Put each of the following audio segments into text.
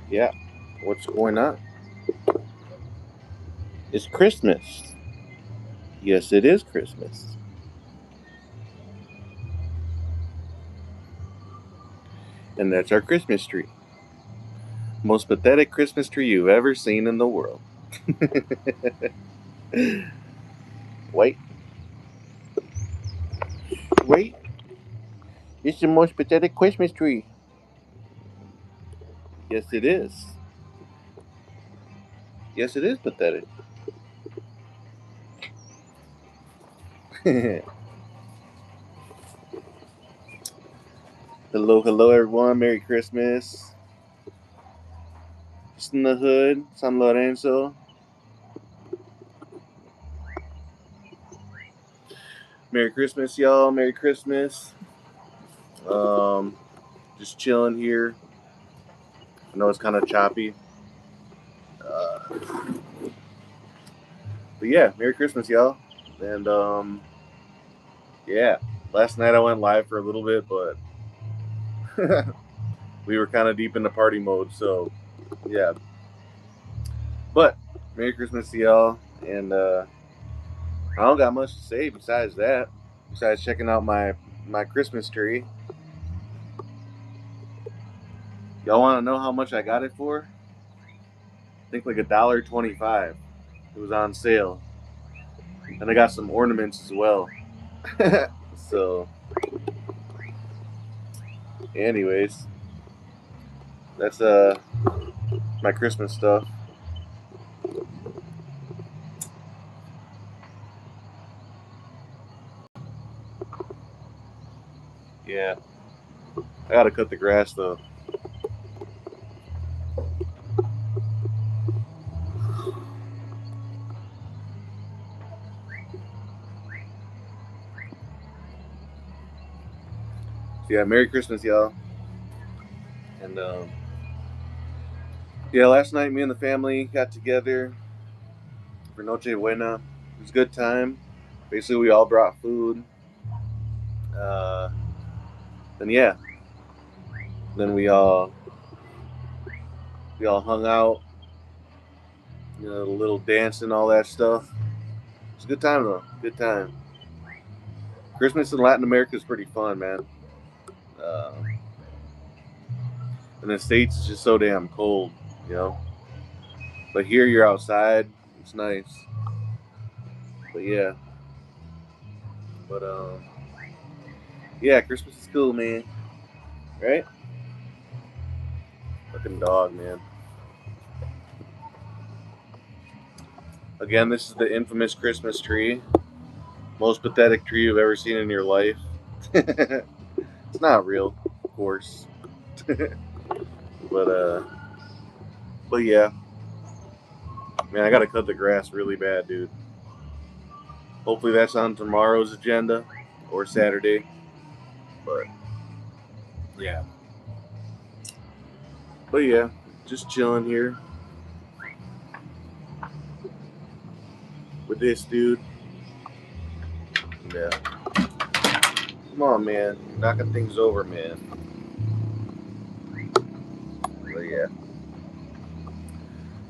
Yeah, what's going on? It's Christmas. Yes, it is Christmas. And that's our Christmas tree. Most pathetic Christmas tree you've ever seen in the world. Wait, wait. It's the most pathetic Christmas tree. Yes, it is. Yes, it is pathetic. Hello, hello, everyone. Merry Christmas. Just in the hood, San Lorenzo. Merry Christmas, y'all. Merry Christmas. Um, just chilling here. I know it's kind of choppy. Uh, but yeah, Merry Christmas, y'all. And yeah, last night I went live for a little bit, but we were kind of deep into party mode. So yeah, but Merry Christmas to y'all. And I don't got much to say besides that. Besides checking out my Christmas tree. Y'all want to know how much I got it for? I think like $1.25. It was on sale, and I got some ornaments as well. So, anyways, that's my Christmas stuff. Yeah, I gotta cut the grass though. So yeah, Merry Christmas, y'all. And yeah, last night me and the family got together for Noche Buena. It was a good time. Basically, we all brought food. Uh, and yeah, then we all hung out. A little dancing, all that stuff. It's a good time though. Good time. Christmas in Latin America is pretty fun, man. Uh, in the States, it's just so damn cold, you know. But here, you're outside. It's nice. But yeah, but yeah, Christmas is cool, man. Right? Fucking dog, man. Again, this is the infamous Christmas tree. Most pathetic tree you've ever seen in your life. It's not real, of course. but but yeah, man, I gotta cut the grass really bad, dude. Hopefully that's on tomorrow's agenda or Saturday. But yeah, but yeah, just chilling here with this dude. Yeah, come on, man, knocking things over, man. But yeah.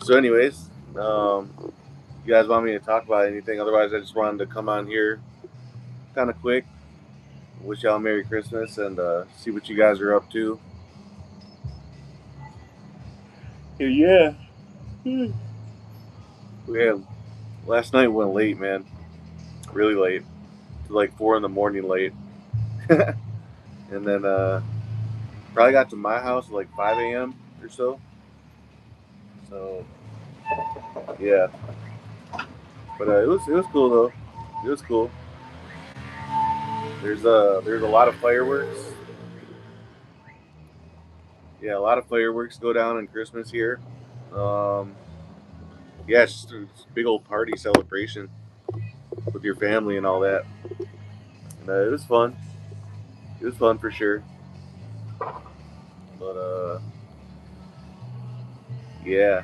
So, anyways, you guys want me to talk about anything? Otherwise, I just wanted to come on here, kind of quick, wish y'all Merry Christmas, and see what you guys are up to. Yeah. Yeah. Last night went late, man. Really late. To like 4 in the morning late. And then probably got to my house at like 5 a.m. or so. So yeah. But it was cool though. It was cool. There's a lot of fireworks. Yeah, a lot of fireworks go down on Christmas here. Um, yeah, it's just a big old party celebration with your family and all that. And it was fun. It was fun for sure. But yeah,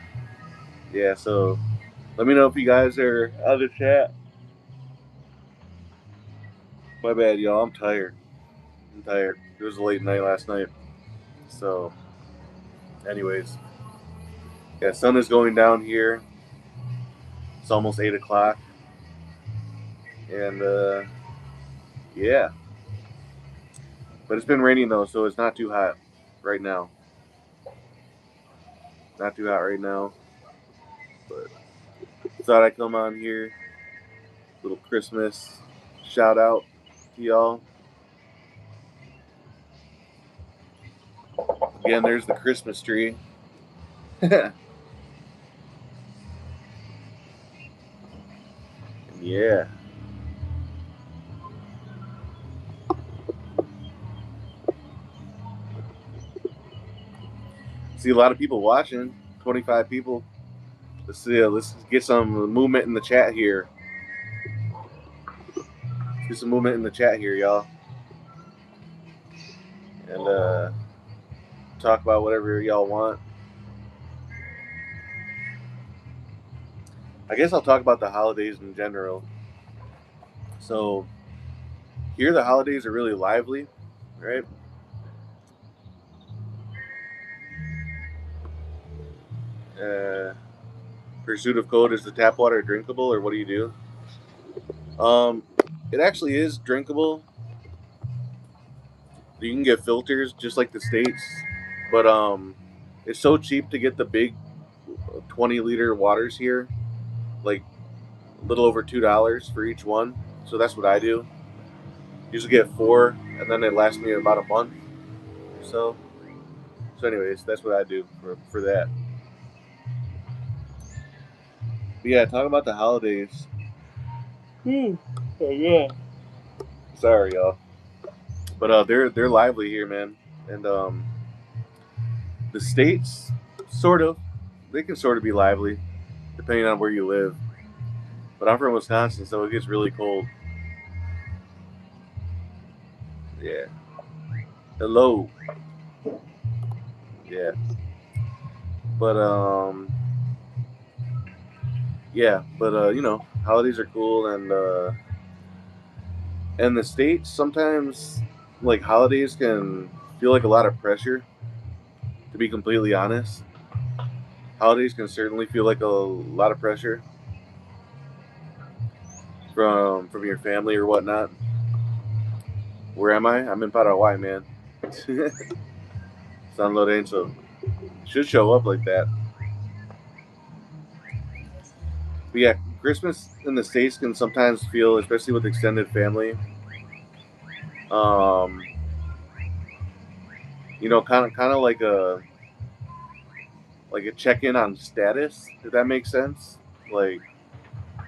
yeah. So let me know if you guys are out of the chat. My bad, y'all. I'm tired. I'm tired. It was a late night last night. So, anyways, Yeah, sun is going down here. It's almost 8 o'clock. And yeah. But it's been raining though, so it's not too hot right now. Not too hot right now. But thought I'd come on here. Little Christmas shout out to y'all. Again, there's the Christmas tree. Yeah. See a lot of people watching. 25 people. Let's see. Let's get some movement in the chat here. Let's get some movement in the chat here, y'all. And talk about whatever y'all want. I guess I'll talk about the holidays in general. So here the holidays are really lively, right? Pursuit of code, is the tap water drinkable, or what do you do? It actually is drinkable. You can get filters just like the states, but it's so cheap to get the big 20-liter waters here, like a little over $2 for each one. So that's what I do. Usually get 4, and then it lasts me about a month or so. So, anyways, that's what I do for that. But yeah, talking about the holidays. Oh yeah. Sorry, y'all. But they're lively here, man. And the states, sort of, they can sort of be lively, depending on where you live. But I'm from Wisconsin, so it gets really cold. Yeah. Hello. Yeah. But yeah. But holidays are cool, and the states sometimes, like, holidays can feel like a lot of pressure. To be completely honest, holidays can certainly feel like a lot of pressure from your family or whatnot. Where am I? I'm in Paraguay, man. San Lorenzo. Should show up like that. But yeah, Christmas in the States can sometimes feel, especially with extended family, um, kind of like a check in on status, if that makes sense. Like,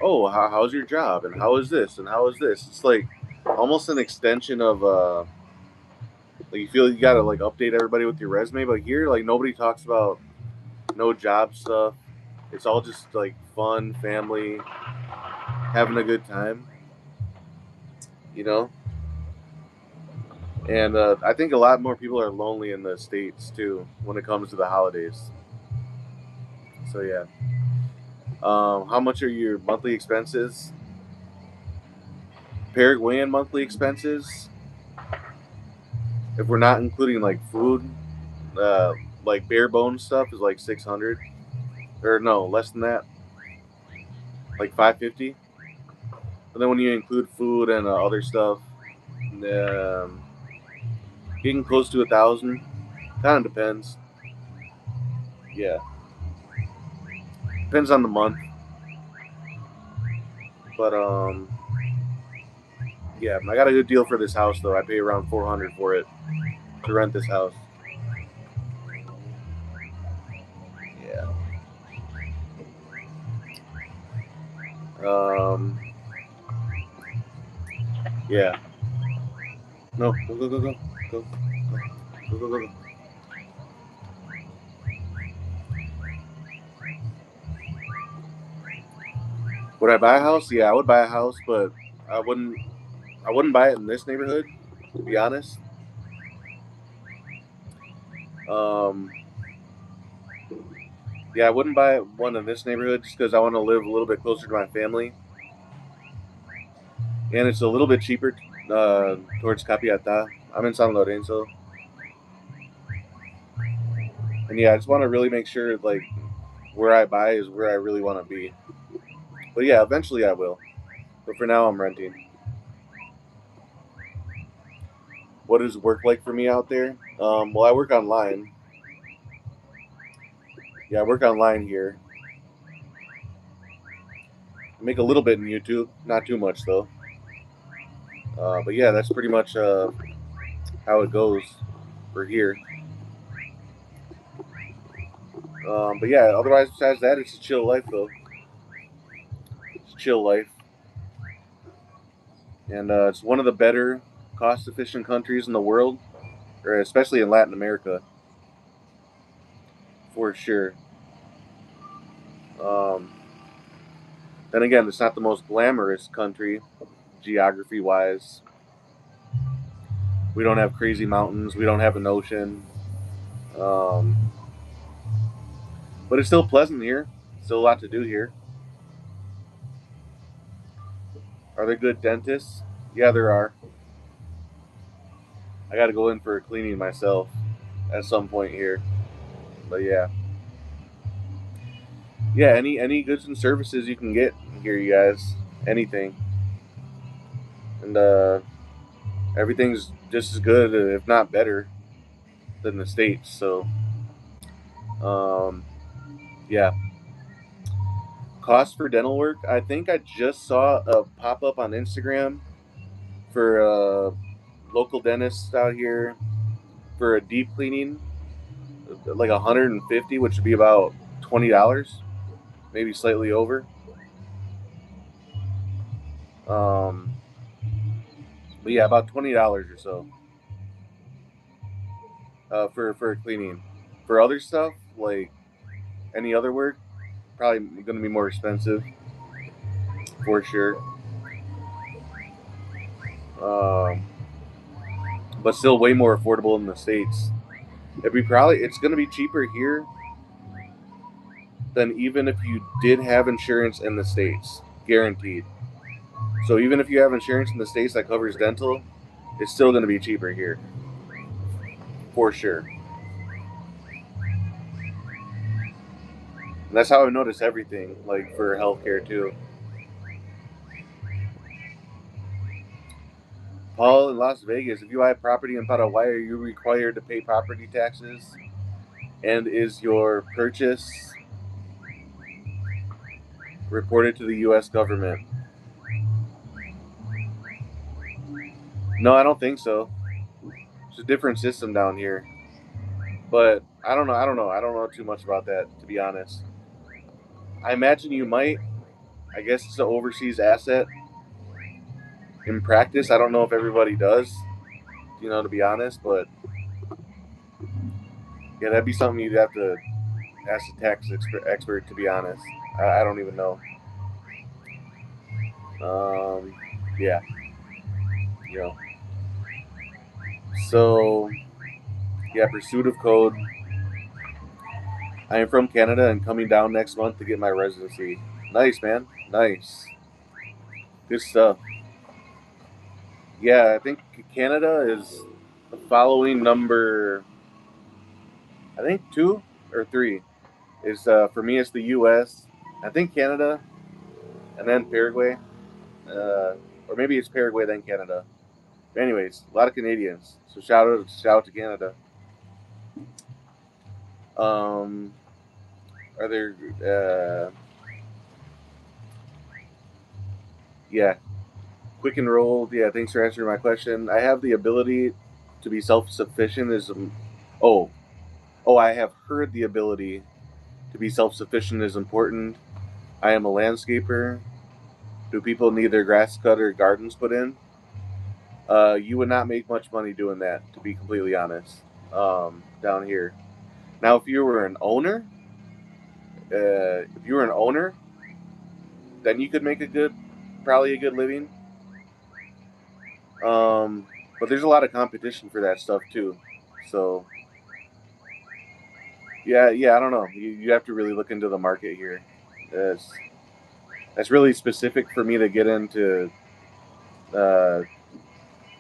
oh, how's your job, and how is this, and how is this? It's like almost an extension of like, you feel you gotta like update everybody with your resume, but here, like, nobody talks about no job stuff. It's all just like fun, family, having a good time, you know. And I think a lot more people are lonely in the States too when it comes to the holidays. So yeah. How much are your monthly expenses? Paraguayan monthly expenses, if we're not including like food, uh, like bare bones stuff, is like 600, or no, less than that, like 550. And then when you include food and other stuff, um, getting close to 1,000. Kind of depends. Yeah, depends on the month. But yeah, I got a good deal for this house though. I pay around 400 for it to rent this house. Yeah. Um. Yeah. No. Go go go go go go go go go. Would I buy a house? Yeah, I would buy a house, but I wouldn't. I wouldn't buy it in this neighborhood, to be honest. Um. Yeah, I wouldn't buy one in this neighborhood just because I want to live a little bit closer to my family, and it's a little bit cheaper towards Capiata. I'm in San Lorenzo, and yeah, I just want to really make sure, like, where I buy is where I really want to be. But yeah, eventually I will. But for now, I'm renting. What does work like for me out there? Well, I work online. Yeah, I work online here. I make a little bit in YouTube, not too much though. But yeah, that's pretty much how it goes for here. But yeah, otherwise, besides that, it's a chill life though. It's a chill life, and it's one of the better cost-efficient countries in the world, or especially in Latin America, for sure. Um, then again, it's not the most glamorous country, geography-wise. We don't have crazy mountains. We don't have an ocean. Um, but it's still pleasant here. Still a lot to do here. Are there good dentists? Yeah, there are. I got to go in for a cleaning myself at some point here. But yeah, yeah. Any goods and services you can get here, you guys. Anything, and everything's just as good, if not better, than the states. So, um, yeah. Cost for dental work. I think I just saw a pop up on Instagram for local dentists out here for a deep cleaning, like 150, which would be about $20, maybe slightly over. Um, but yeah, about $20 or so for cleaning. For other stuff like any other work, probably going to be more expensive for sure. Um, but still way more affordable in the states. It's going to be cheaper here than even if you did have insurance in the states, guaranteed. So even if you have insurance in the states that covers dental, it's still going to be cheaper here for sure. And that's how I notice everything, like for healthcare too. Paul in Las Vegas, if you buy property in Paraguay, are you required to pay property taxes? And is your purchase reported to the U.S. government? No, I don't think so. It's a different system down here. But I don't know. I don't know. I don't know too much about that, to be honest. I imagine you might. I guess it's an overseas asset. In practice, I don't know if everybody does, to be honest. But yeah, that'd be something you'd have to ask a expert, to be honest. I don't even know. Um, yeah, you know. So, yeah, pursuit of code. I am from Canada and coming down next month to get my residency. Nice, man. Nice. Good stuff. Yeah, I think Canada is the following number. I think two or three is for me. It's the U.S. I think Canada, and then Paraguay, or maybe it's Paraguay then Canada. But anyways, a lot of Canadians. So shout out to Canada. Um, are there? Yeah, quick and rolled. Yeah, thanks for answering my question. I have the ability to be self-sufficient. Oh, I have heard the ability to be self-sufficient is important. I am a landscaper. Do people need their grass cut or gardens put in? You would not make much money doing that, to be completely honest. Down here. Now, if you were an owner, then you could make probably a good living. But there's a lot of competition for that stuff too. So yeah, I don't know. You have to really look into the market here. That's that's really specific for me to get into uh,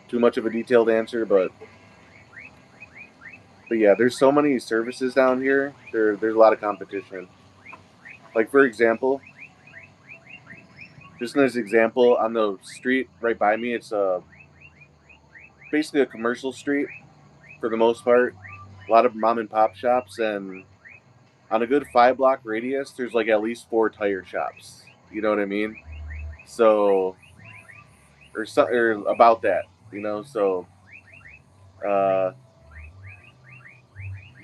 too much of a detailed answer, but yeah, there's so many services down here. There's a lot of competition. Like, for example, just as an example, on the street right by me, it's basically a commercial street for the most part. A lot of mom and pop shops, and on a good 5 block radius, there's like at least 4 tire shops. You know what I mean? So, or about that, you know. So, uh,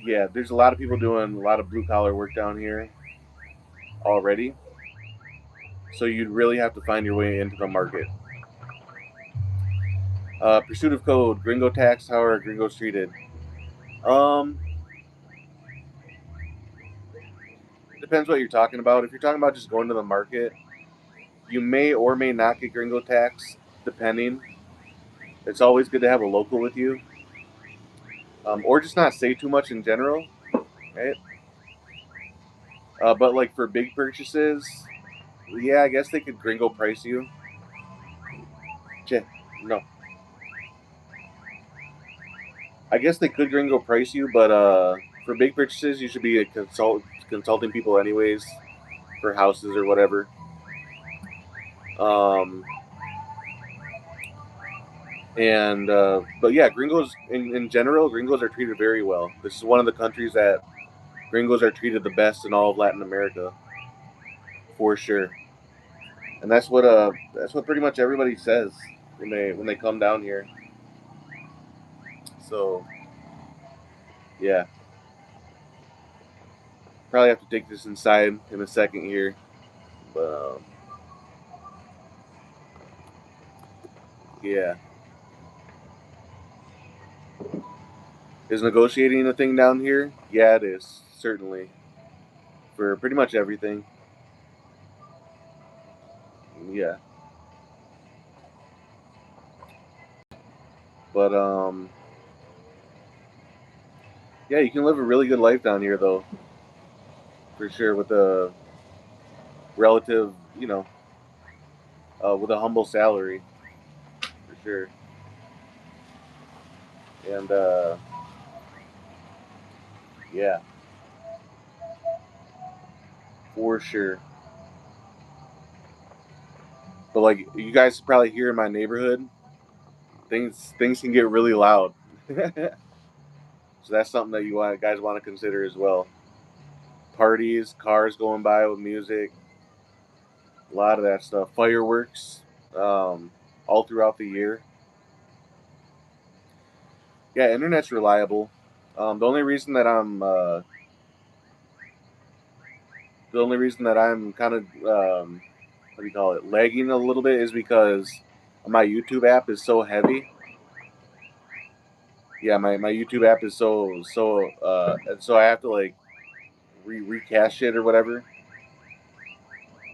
yeah, there's a lot of people doing a lot of blue collar work down here already. So you'd really have to find your way into the market. Pursuit of code, Gringo tax, how are Gringos treated? Um, Depends what you're talking about. If you're talking about just going to the market, you may or may not get Gringo tax, depending. It's always good to have a local with you, or just not say too much in general, right? But like for big purchases, yeah, I guess they could Gringo price you. No, I guess they could Gringo price you, but for big purchases, you should be consulting people anyways for houses or whatever. Um, and But yeah, Gringos in general, Gringos are treated very well. This is one of the countries that Gringos are treated the best in all of Latin America, for sure. And that's what pretty much everybody says when they come down here. So yeah, probably have to take this inside in a second here, but yeah, is negotiating a thing down here? Yeah, it is certainly for pretty much everything. Yeah, but yeah, you can live a really good life down here though, for sure, with a relative, with a humble salary, for sure, and yeah, for sure. But like you guys probably hear in my neighborhood, things can get really loud. So that's something that guys want to consider as well. Parties, cars going by with music, a lot of that stuff. Fireworks, all throughout the year. Yeah, internet's reliable. The only reason that I'm kind of what do you call it, lagging a little bit is because my YouTube app is so heavy. Yeah, my YouTube app is and so I have to like recache it or whatever.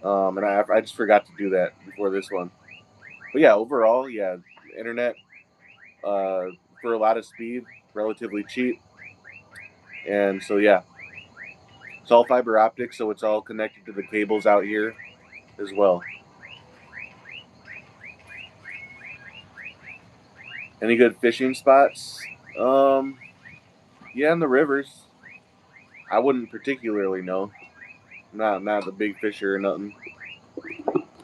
And I just forgot to do that before this one. But yeah, overall, yeah, internet uh, for a lot of speed, relatively cheap, and so yeah, it's all fiber optic, so it's all connected to the cables out here as well. Any good fishing spots? Um, yeah, in the rivers. I wouldn't particularly know. Not a big fisher or nothing.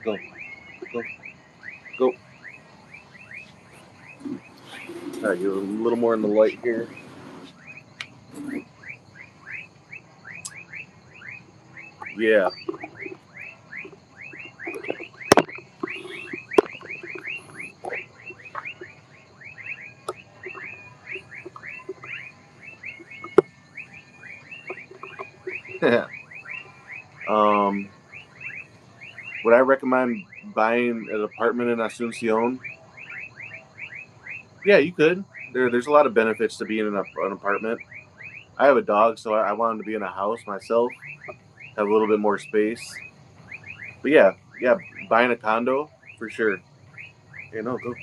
Go, go, go. All right, get a little more in the light here. Yeah. um, would I recommend buying an apartment in Asuncion? Yeah, you could. There's a lot of benefits to being in an apartment. I have a dog, so I wanted to be in a house myself, have a little bit more space. But yeah, buying a condo for sure. Yeah, no, go.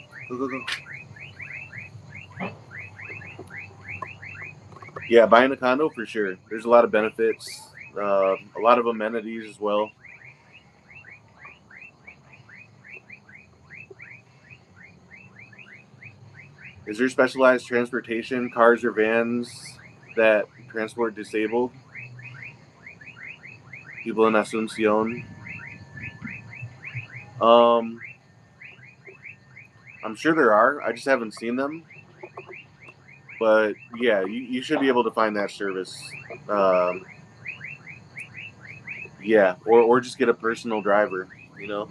Yeah, buying a condo for sure. There's a lot of benefits, a lot of amenities as well. Is there specialized transportation, cars or vans that transport disabled? People in Asuncion. Um, I'm sure there are. I just haven't seen them. But yeah, you should be able to find that service. Um, yeah, or just get a personal driver. You know.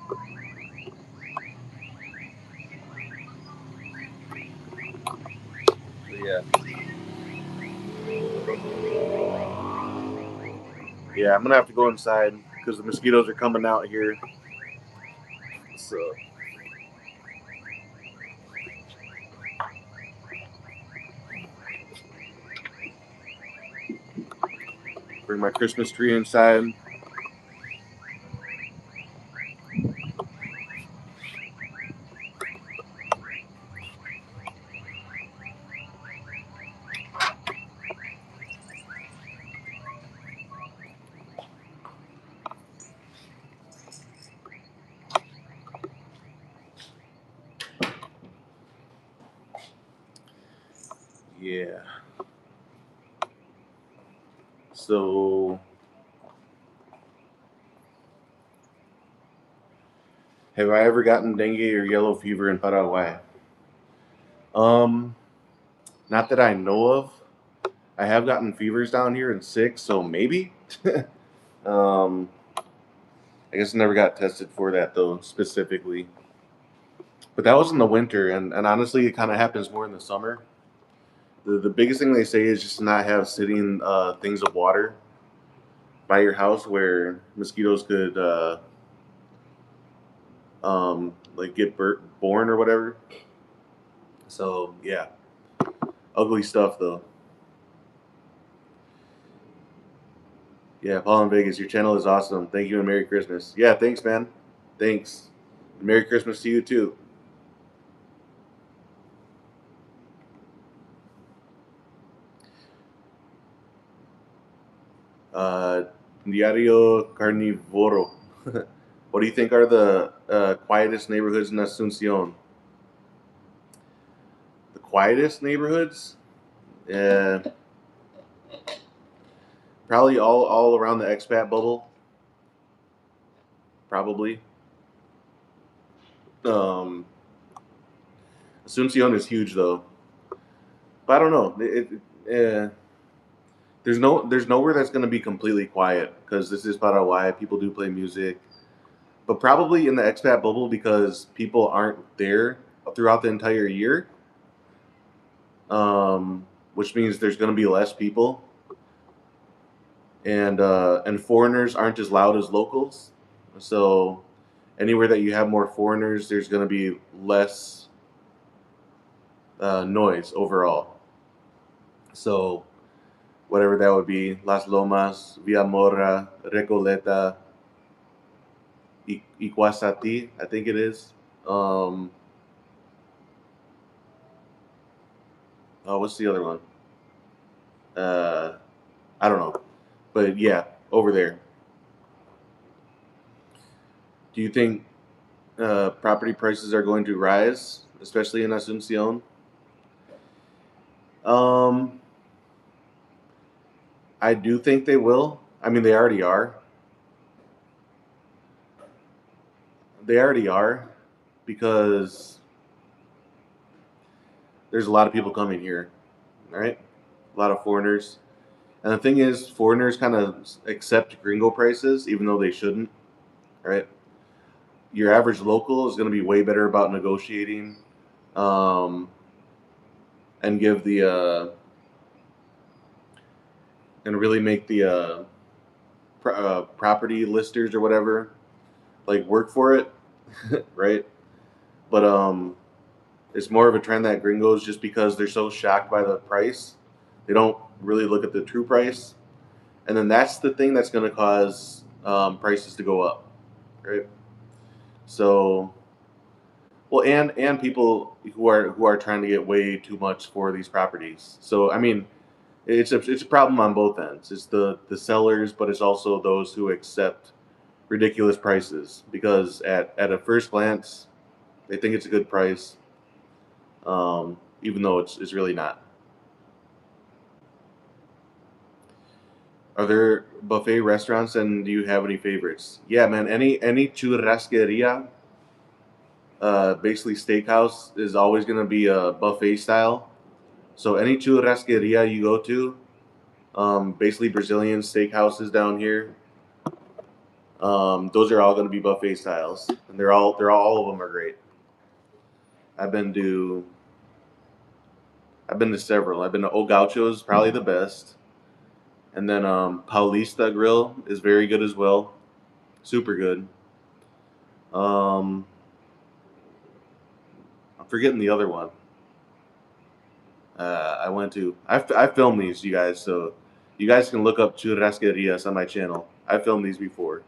So, yeah. Yeah, I'm gonna have to go inside because the mosquitoes are coming out here. So bring my Christmas tree inside. Yeah. So have I ever gotten dengue or yellow fever in Paraguay? Um, Not that I know of. I have gotten fevers down here and sick, so maybe. um, I guess I never got tested for that though specifically. But that was in the winter, and honestly, it kind of happens more in the summer. The biggest thing they say is just to not have sitting things of water by your house where mosquitoes could like get born or whatever. So yeah, ugly stuff though. Yeah, Paul in Vegas, your channel is awesome. Thank you and Merry Christmas. Yeah, thanks, man. Thanks. Merry Christmas to you too. Uh, Diario Carnivoro. What do you think are the quietest neighborhoods in Asuncion? The quietest neighborhoods? Yeah, probably all around the expat bubble. Probably. Um, Asuncion is huge though, but I don't know. There's nowhere that's going to be completely quiet because this is Paraguay. People do play music, but probably in the expat bubble because people aren't there throughout the entire year, which means there's going to be less people, and foreigners aren't as loud as locals. So anywhere that you have more foreigners, there's going to be less noise overall. So whatever that would be, Las Lomas, Villa Morra, Recoleta, Iquasati, I think it is. Um, oh, what's the other one? Uh, I don't know, but yeah, over there. Do you think property prices are going to rise, especially in Asuncion? Um, I do think they will. I mean, they already are. They already are because there's a lot of people coming here, right? A lot of foreigners. And the thing is, foreigners kind of accept gringo prices, even though they shouldn't, right? Your average local is going to be way better about negotiating, um, and give the and really make the property listers or whatever like work for it, right? But it's more of a trend that gringos, just because they're so shocked by the price, they don't really look at the true price, and then that's the thing that's going to cause prices to go up, right? So, well, and people who are trying to get way too much for these properties. So, I mean, it's a problem on both ends. It's the sellers, but it's also those who accept ridiculous prices because at a first glance they think it's a good price, even though it's really not. Are there buffet restaurants, and do you have any favorites? Yeah, man. Any churrasqueria, basically steakhouse, is always gonna be a buffet style. So any churrasqueria you go to, basically Brazilian steakhouses down here, those are all gonna be buffet styles, and all of them are great. I've been to I've been to several. I've been to O Gaucho's, probably the best, and then Paulista Grill is very good as well, super good. Um, I'm forgetting the other one. I went to. I filmed these, you guys, so you guys can look up churrasquerias on my channel. I filmed these before.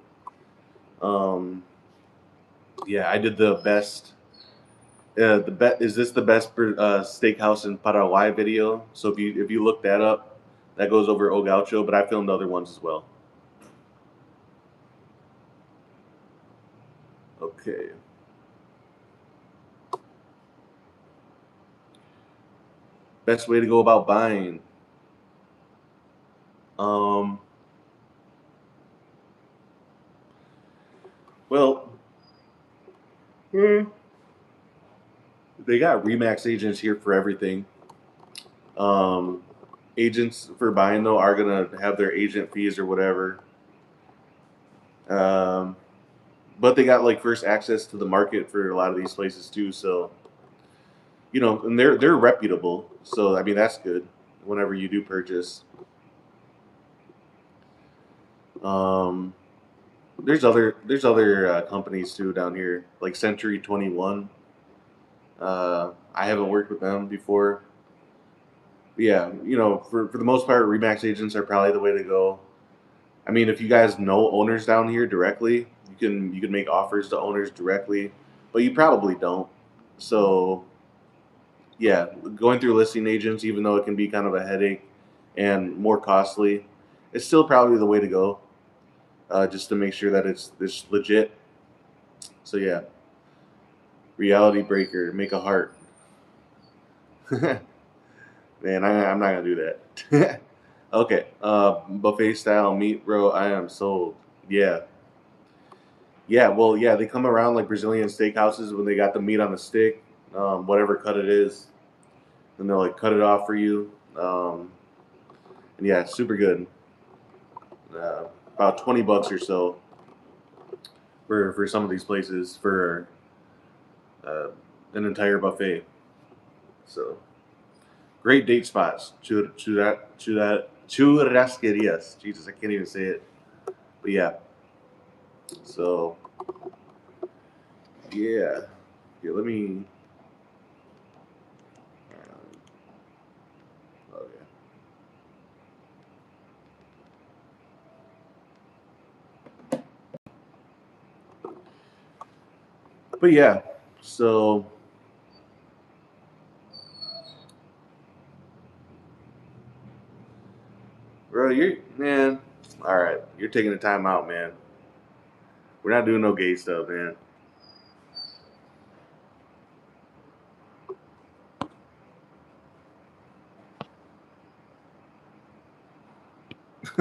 Um, yeah, I did the best. Is this the best steakhouse in Paraguay video? So if you look that up, that goes over O Gaucho, but I filmed other ones as well. Okay. Best way to go about buying. Um, well, they got Remax agents here for everything. Um, Agents for buying though are gonna have their agent fees or whatever. Um, but they got like first access to the market for a lot of these places too. So and they're reputable. So I mean that's good. Whenever you do purchase, um, there's other companies too down here like Century 21. I haven't worked with them before. But yeah, for the most part, Remax agents are probably the way to go. I mean, if you guys know owners down here directly, you can make offers to owners directly, but you probably don't. So yeah, going through listing agents, even though it can be kind of a headache and more costly, it's still probably the way to go. Just to make sure that it's legit. So yeah, reality breaker, make a heart. Man, I'm not gonna do that. Okay, buffet style meat, bro. I am sold. Yeah, yeah. Well, yeah, they come around like Brazilian steakhouses when they got the meat on the stick, whatever cut it is, and they'll like cut it off for you. And yeah, it's super good. About $20 or so for some of these places for uh, an entire buffet. So great date spots. Churrasquerias. Jesus, I can't even say it. But yeah. So yeah. Yeah. Let me. Oh yeah. But yeah. So bro, you're man. All right, you're taking the time out, man. We're not doing no gay stuff, man.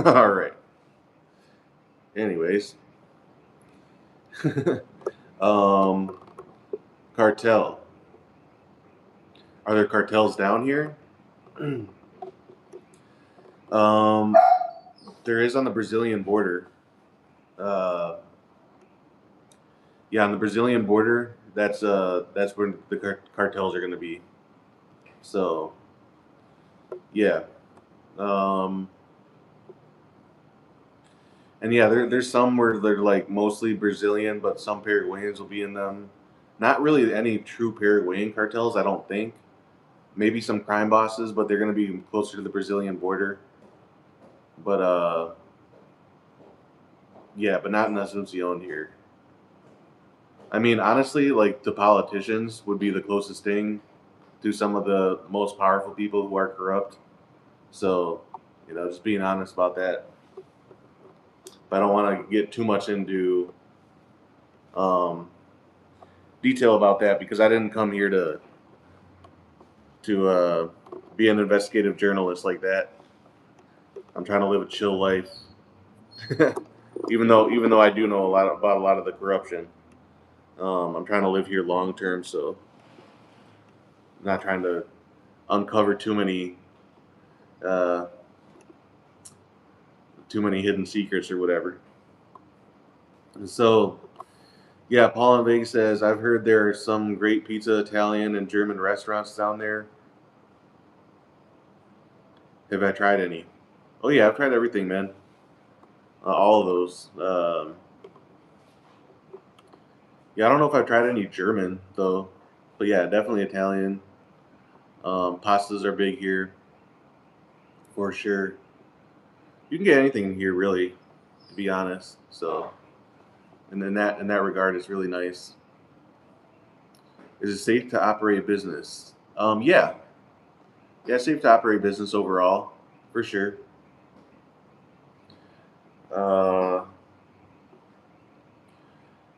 All right. Anyways, um, cartel. Are there cartels down here? um, there is on the Brazilian border. Uh, yeah, on the Brazilian border, that's where the cartels are going to be. So yeah, um, and yeah, there's some where they're like mostly Brazilian, but some Paraguayans will be in them. Not really any true Paraguayan cartels, I don't think. Maybe some crime bosses, but they're going to be closer to the Brazilian border. But yeah, but not in Asunción here. I mean, honestly, like the politicians would be the closest thing to some of the most powerful people who are corrupt. So, just being honest about that. But I don't want to get too much into um, detail about that because I didn't come here to be an investigative journalist like that. I'm trying to live a chill life, even though I do know about a lot of the corruption. I'm trying to live here long term, so I'm not trying to uncover uh, too many hidden secrets or whatever. And so, yeah, Paul in Vegas says, I've heard there are some great pizza, Italian, and German restaurants down there. Have I tried any? Oh, yeah, I've tried everything, man. All of those. Yeah, I don't know if I've tried any German, though. But yeah, definitely Italian. Pastas are big here, for sure. You can get anything here, really, to be honest. So, and in that regard, it's really nice. Is it safe to operate a business? Yeah, yeah, it's safe to operate a business overall, for sure. Uh,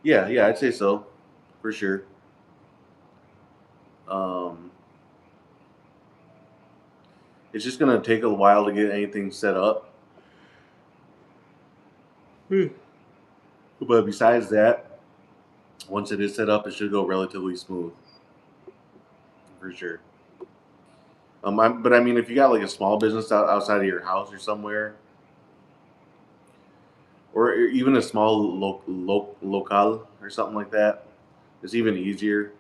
yeah, yeah, I'd say so, for sure. Um, it's just gonna take a while to get anything set up. Hmm. But besides that, once it is set up, it should go relatively smooth, for sure. But I mean, if you got like a small business outside of your house or somewhere, or even a small local or something like that, it's even easier.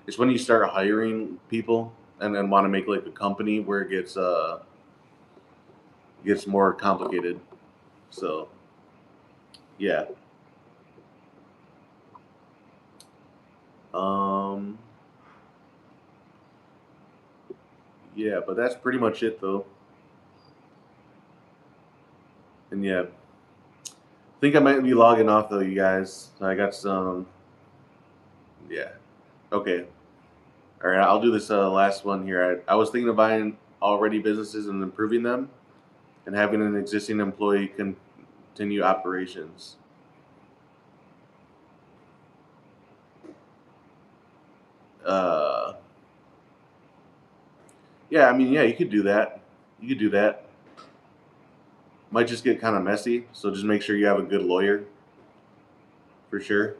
It's when you start hiring people and then want to make like a company where it gets more complicated. So yeah, um, yeah, but that's pretty much it though. And yeah, I think I might be logging off though, you guys. I got some. Yeah. Okay. All right. I'll do this last one here. I was thinking of buying already businesses and improving them, and having an existing employee continue operations. Uh, yeah, I mean, yeah, you could do that. You could do that. Might just get kind of messy, so just make sure you have a good lawyer for sure.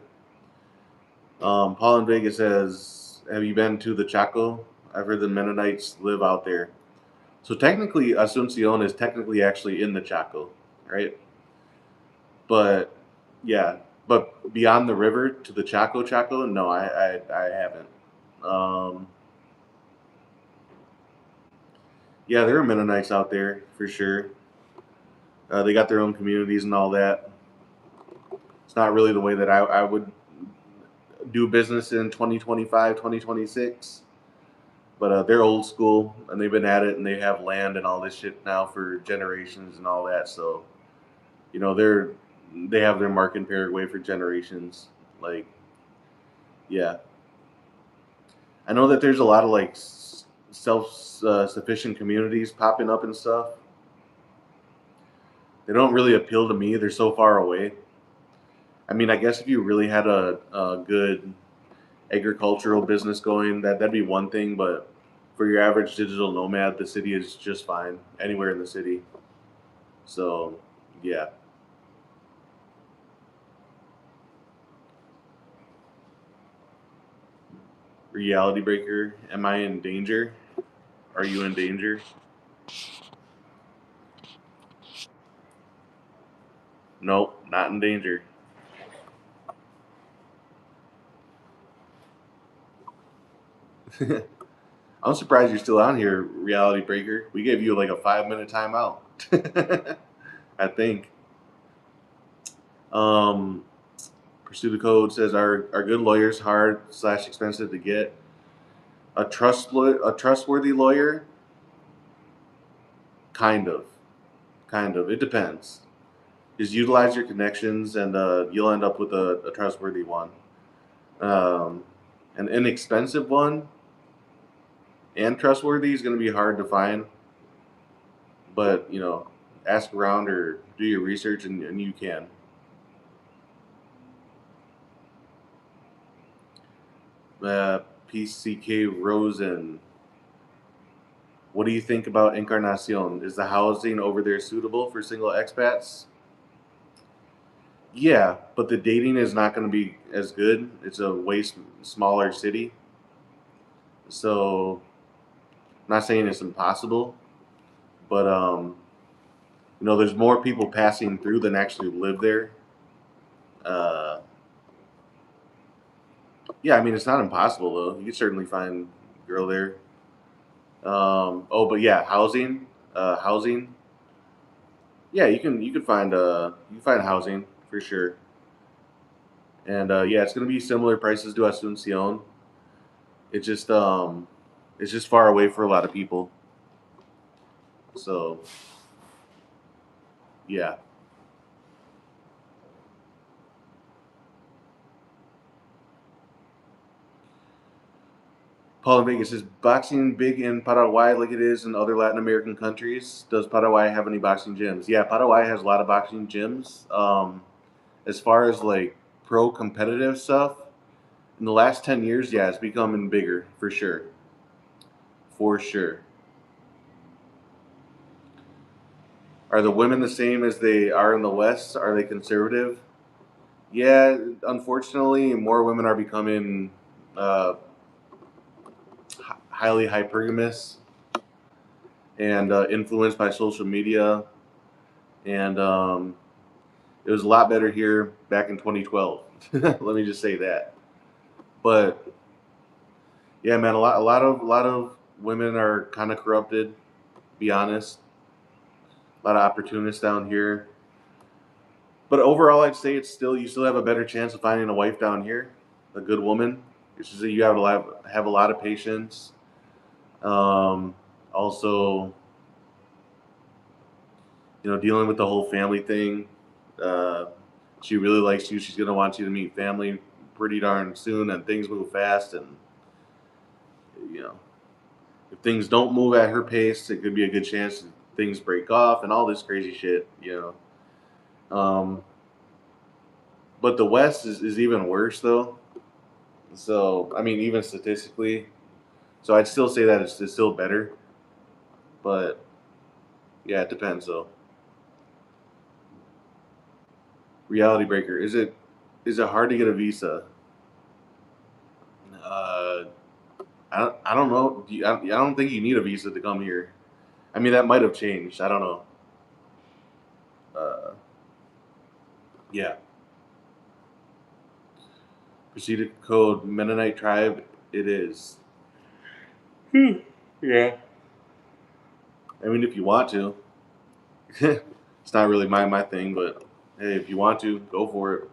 Paul in Vegas says, "Have you been to the Chaco? I've heard the Mennonites live out there. So technically, Asuncion is technically actually in the Chaco, right? But yeah, but beyond the river to the Chaco, no, I haven't. Um, yeah, there are Mennonites out there for sure. They got their own communities and all that. It's not really the way that I would do business in 2025, 2026. But they're old school and they've been at it and they have land and all this shit now for generations and all that. So you know they have their mark in Paraguay for generations. Like yeah, I know that there's a lot of like self sufficient communities popping up and stuff. They don't really appeal to me. They're so far away. I mean, I guess if you really had a good agricultural business going, that'd be one thing. But for your average digital nomad, the city is just fine anywhere in the city. So yeah, reality breaker. Am I in danger? Are you in danger? Nope, not in danger. I'm surprised you're still on here, reality breaker. We gave you like a 5 minute timeout. I think. Um, Pursue the code says are good lawyers hard slash expensive to get. A trustworthy lawyer, kind of, kind of. It depends. Just utilize your connections, and you'll end up with a trustworthy one. Um, an inexpensive one and trustworthy is going to be hard to find, but ask around or do your research, and you can. PCK Rosen. What do you think about Encarnacion? Is the housing over there suitable for single expats? Yeah, but the dating is not going to be as good. It's a smaller city. So, I'm not saying it's impossible, but there's more people passing through than actually live there. Uh, yeah, I mean, it's not impossible though. You can certainly find a girl there. Oh, but yeah, housing. Yeah, you can find housing for sure. And yeah, it's going to be similar prices to Asuncion. It's just it's just far away for a lot of people. So yeah. Paul in Vegas, is boxing big in Paraguay like it is in other Latin American countries? Does Paraguay have any boxing gyms? Yeah, Paraguay has a lot of boxing gyms. As far as like pro competitive stuff, in the last 10 years, yeah, it's becoming bigger for sure. For sure. Are the women the same as they are in the West? Are they conservative? Yeah, unfortunately, more women are becoming uh, highly hypergamous and influenced by social media. And it was a lot better here back in 2012. Let me just say that. But yeah, man, a lot of women are kind of corrupted. Be honest, a lot of opportunists down here. But overall, I'd say you still have a better chance of finding a wife down here, a good woman. It's just that you have a lot of patience. Also, dealing with the whole family thing. Uh, she really likes you. She's gonna want you to meet family pretty darn soon, and things move fast. And you know, if things don't move at her pace, it could be a good chance that things break off and all this crazy shit. But the West is even worse though. So I mean, even statistically, so I'd still say that it's still better. But yeah, it depends though. Reality breaker. Is it hard to get a visa? Uh, I don't know. I don't think you need a visa to come here. I mean, that might have changed. I don't know. Uh, yeah. Proceeded code Mennonite tribe. It is. Yeah. I mean, if you want to, it's not really my thing, but hey, if you want to, go for it.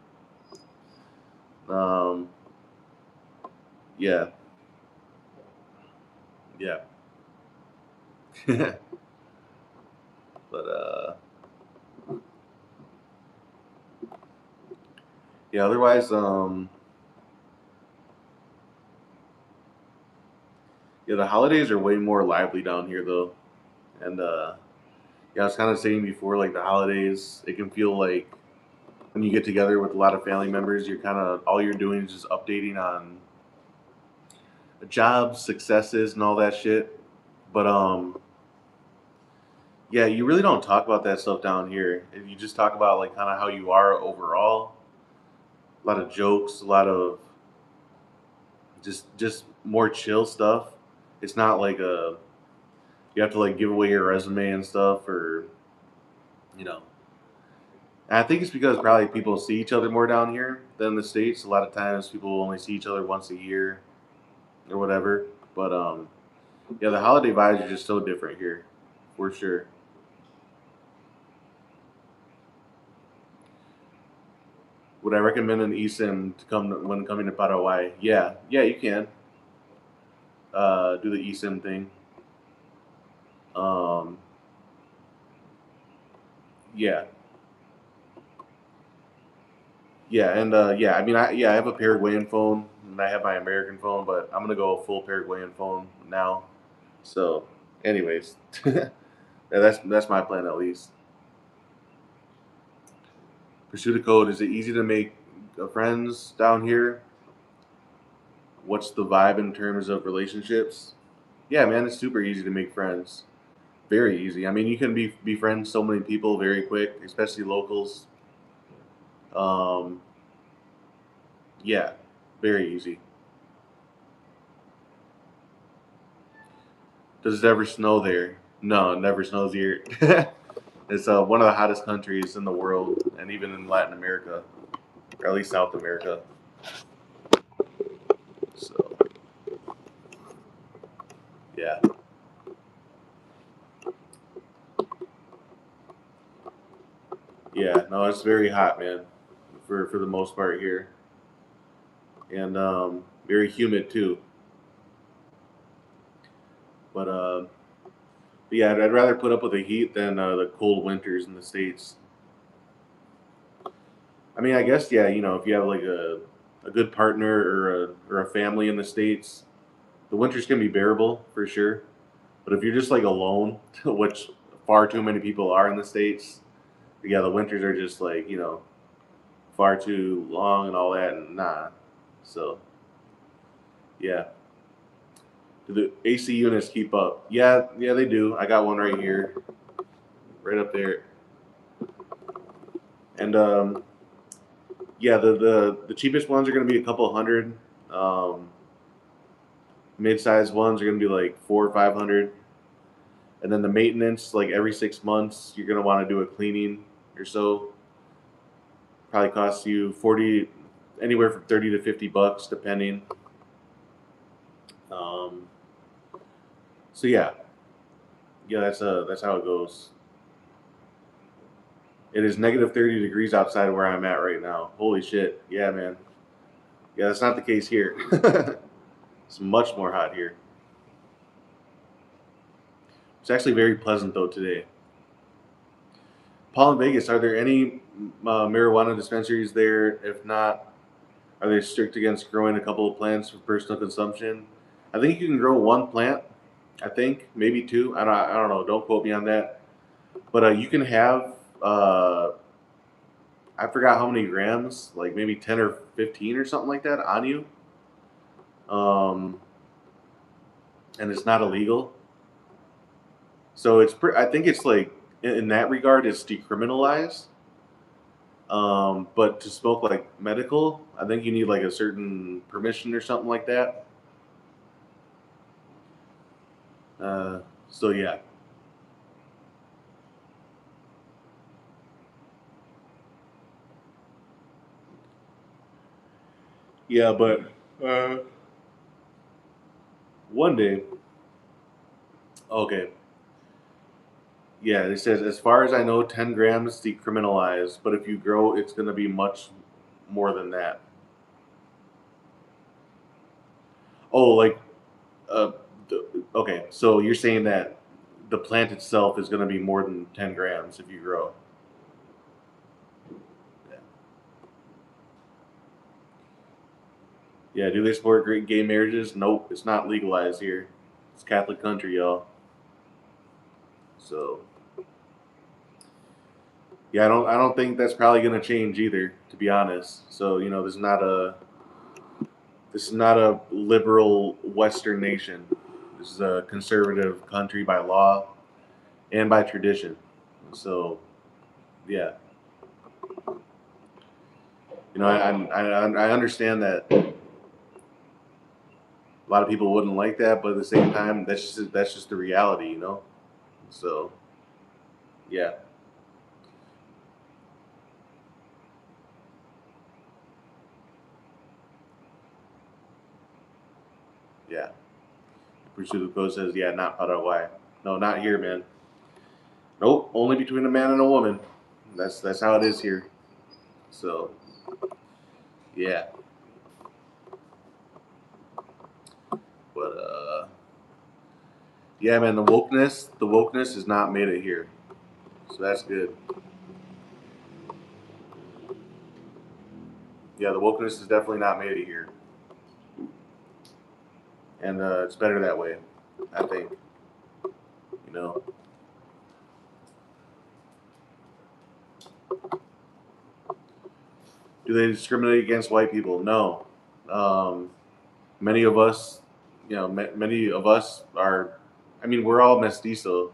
Um, yeah, yeah. But yeah. Otherwise, yeah, the holidays are way more lively down here though, and yeah, I was kind of saying before, like the holidays, it can feel like when you get together with a lot of family members, you're kind of all you're doing is just updating on jobs, successes, and all that shit. But yeah, you really don't talk about that stuff down here. You just talk about like kind of how you are overall. A lot of jokes, a lot of just more chill stuff. It's not like you have to like give away your resume and stuff, or you know. And I think it's because probably people see each other more down here than in the states. A lot of times people only see each other once a year or whatever. But yeah, the holiday vibes are just so different here, for sure. Would I recommend an eSIM to come when coming to Paraguay? Yeah, yeah, you can do the eSIM thing. Um, yeah, yeah, and yeah, I mean, I have a Paraguayan phone and I have my American phone, but I'm gonna go full Paraguayan phone now. So, anyways, yeah, that's my plan at least. Pursue the code. Is it easy to make friends down here? What's the vibe in terms of relationships? Yeah, man, it's super easy to make friends. Very easy. I mean, you can befriend so many people very quick, especially locals. Um, yeah, very easy. Does it ever snow there? No, it never snows here. It's one of the hottest countries in the world, and even in Latin America, or at least South America. So, yeah, yeah. No, it's very hot, man, for the most part here, and very humid too. But yeah, I'd rather put up with the heat than the cold winters in the states. I mean, I guess yeah, if you have like a good partner or a family in the states, the winters can be bearable for sure. But if you're just like alone, which far too many people are in the states, yeah, the winters are just like far too long and all that, and nah. So yeah, do the AC units keep up? Yeah, yeah, they do. I got one right here, right up there, and yeah, the cheapest ones are going to be a couple hundred. Um, Mid-sized ones are going to be like 400 or 500, and then the maintenance, like every 6 months, you're going to want to do a cleaning or so. Probably costs you 40, anywhere from 30 to 50 bucks, depending. Um, so yeah, yeah, that's how it goes. It is negative 30 degrees outside of where I'm at right now. Holy shit! Yeah, man. Yeah, that's not the case here. It's much more hot here. It's actually very pleasant though today. Paul in Vegas, are there any marijuana dispensaries there? If not, are they strict against growing a couple of plants for personal consumption? I think you can grow one plant. I think maybe two. I don't know. Don't quote me on that. But you can have I forgot how many grams, like maybe 10 or 15 or something like that on you. Um, and it's not illegal. So I think it's like in that regard, it's decriminalized. But to smoke like medical, I think you need like a certain permission or something like that. Uh, so yeah, yeah, but uh, one day, okay, yeah, it says as far as I know, 10 grams decriminalized, but if you grow, it's going to be much more than that. Oh, like uh, okay, so you're saying that the plant itself is going to be more than 10 grams if you grow. Yeah. Yeah, do they support great gay marriages? Nope, it's not legalized here. It's a Catholic country, y'all. So yeah, I don't think that's probably going to change either, to be honest. So this is not a liberal Western nation. This is a conservative country by law and by tradition. So yeah, I understand that a lot of people wouldn't like that, but at the same time, that's just the reality. So yeah, yeah. Pursuit of Code says, yeah, not Paraguay. No, not here, man. Nope, only between a man and a woman. That's how it is here. So yeah, but yeah, man, the wokeness has not made it here, so that's good. Yeah, the wokeness has definitely not made it here, and it's better that way, I think. You know, do they discriminate against white people? No. Um, Many of us, many of us are. I mean, we're all mestizo,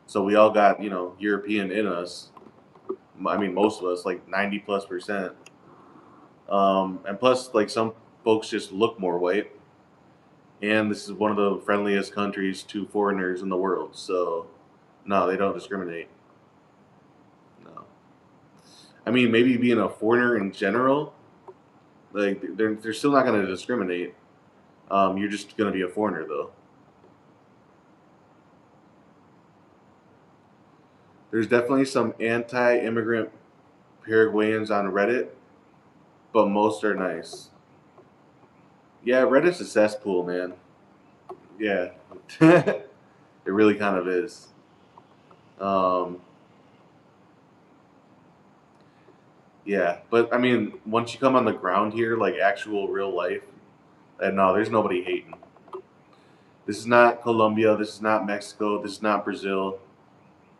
so we all got European in us. I mean, most of us, like 90+%. And plus, like some folks just look more white, and this is one of the friendliest countries to foreigners in the world. So, no, they don't discriminate. No, I mean maybe being a foreigner in general, like they're still not going to discriminate. You're just going to be a foreigner though. There's definitely some anti-immigrant Paraguayans on Reddit, but most are nice. Yeah, Reddit's a cesspool, man. Yeah, it really kind of is. Um, yeah, but I mean, once you come on the ground here, like actual real life, and no, there's nobody hating. This is not Colombia. This is not Mexico. This is not Brazil.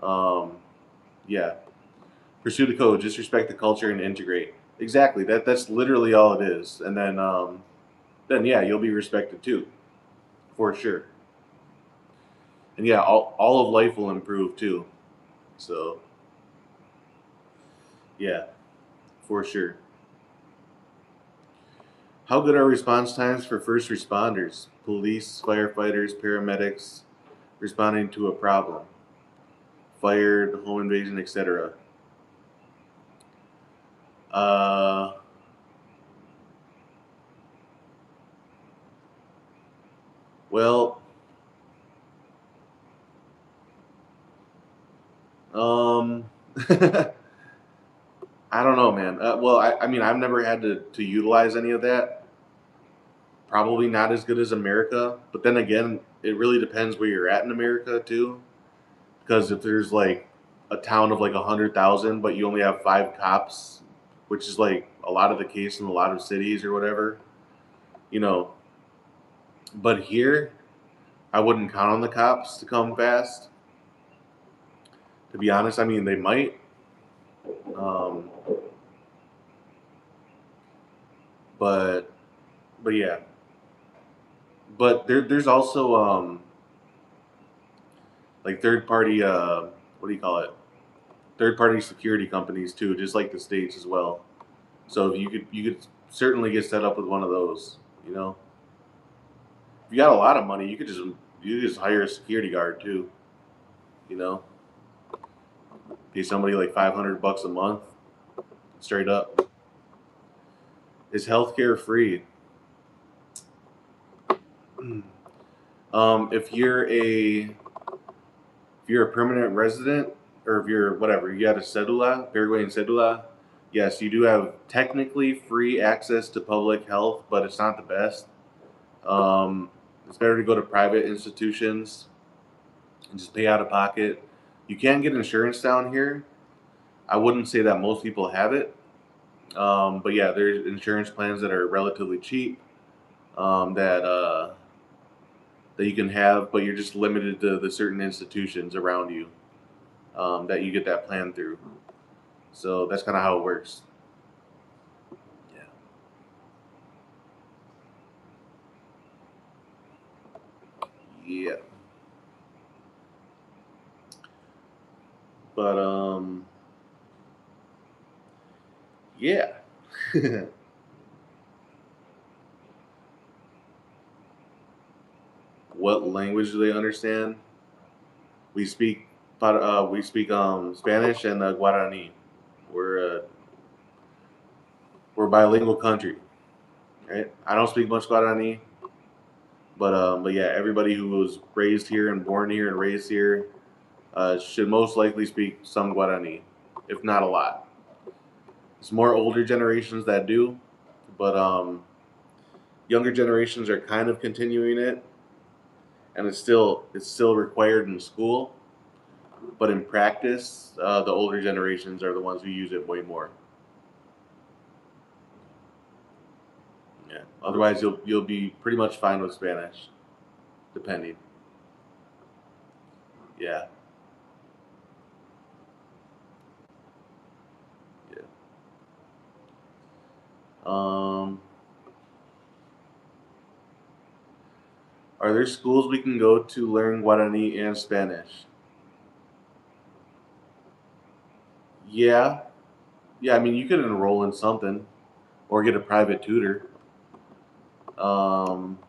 Um, yeah, pursue the code, just respect the culture and integrate. Exactly. That's literally all it is. And then yeah, you'll be respected too, for sure. And yeah, all of life will improve too. So yeah, for sure. How good are response times for first responders, police, firefighters, paramedics, responding to a problem, fire, home invasion, etc.? Uh, well, um, I don't know, man. Well, I mean, I've never had to utilize any of that. Probably not as good as America, but then again, it really depends where you're at in America too. Because if there's like a town of like 100,000, but you only have 5 cops, which is like a lot of the case in a lot of cities or whatever, you know. But here, I wouldn't count on the cops to come fast. To be honest, I mean they might, um, but yeah. But there's also like third party what do you call it? Third party security companies too, just like the states as well. So you could certainly get set up with one of those. You know, if you got a lot of money, you just hire a security guard too. You know, pay somebody like $500 a month, straight up. Is healthcare free? If you're a permanent resident, or if you're whatever, you got a cedula, Paraguayan cedula. Yes, you do have technically free access to public health, but it's not the best. Um, it's better to go to private institutions and just pay out of pocket. You can get insurance down here. I wouldn't say that most people have it, but yeah, there's insurance plans that are relatively cheap, that you can have, but you're just limited to the certain institutions around you, that you get that plan through. So that's kind of how it works. Yeah. Yeah. But yeah. What language do they understand? We speak, Spanish and Guarani. We're a we're a bilingual country, right? I don't speak much Guarani, but yeah, everybody who was raised here and born here and raised here should most likely speak some Guarani, if not a lot. It's more older generations that do, but younger generations are kind of continuing it, and it's still required in school. But in practice, the older generations are the ones who use it way more. Yeah. Otherwise, you'll be pretty much fine with Spanish, depending. Yeah. Yeah. Um. Are there schools we can go to learn Guarani and Spanish? Yeah. Yeah, I mean, you could enroll in something or get a private tutor. Um,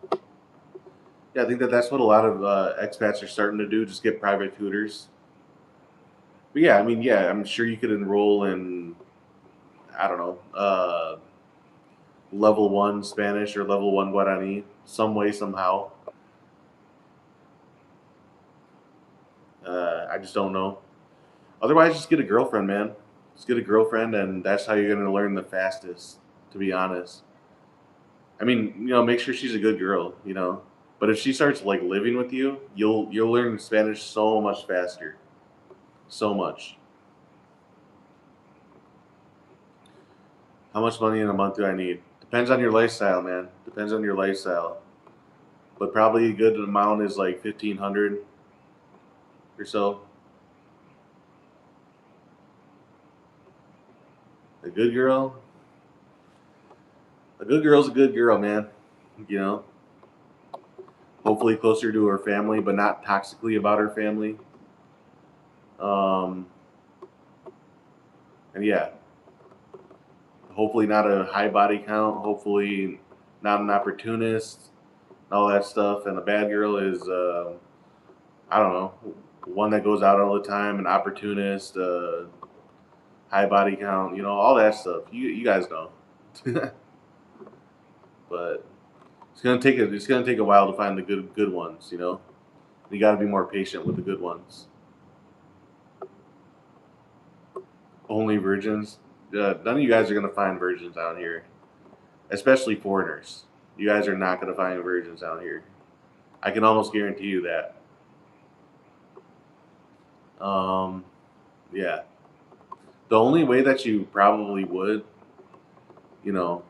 yeah, I think that's what a lot of expats are starting to do, just get private tutors. But yeah, I mean, yeah, I'm sure you could enroll in, I don't know, level one Spanish or level one Guarani, some way, somehow. I just don't know. Otherwise, just get a girlfriend, man. Just get a girlfriend, and that's how you're gonna learn the fastest. To be honest, I mean, make sure she's a good girl, But if she starts like living with you, you'll learn Spanish so much faster, so much. How much money in a month do I need? Depends on your lifestyle, man. Depends on your lifestyle. But probably a good amount is like 1,500 or so. A good girl, a good girl's a good girl, man. You know, hopefully closer to her family, but not toxically about her family. Um, and yeah, hopefully not a high body count. Hopefully not an opportunist. All that stuff. And a bad girl is, I don't know, one that goes out all the time, an opportunist, high body count. All that stuff. You guys know. But it's gonna take a while to find the good ones. You got to be more patient with the good ones. Only virgins. None of you guys are gonna find virgins out here, especially foreigners. You guys are not gonna find virgins out here. I can almost guarantee you that. Um, yeah. The only way that you probably would, you know,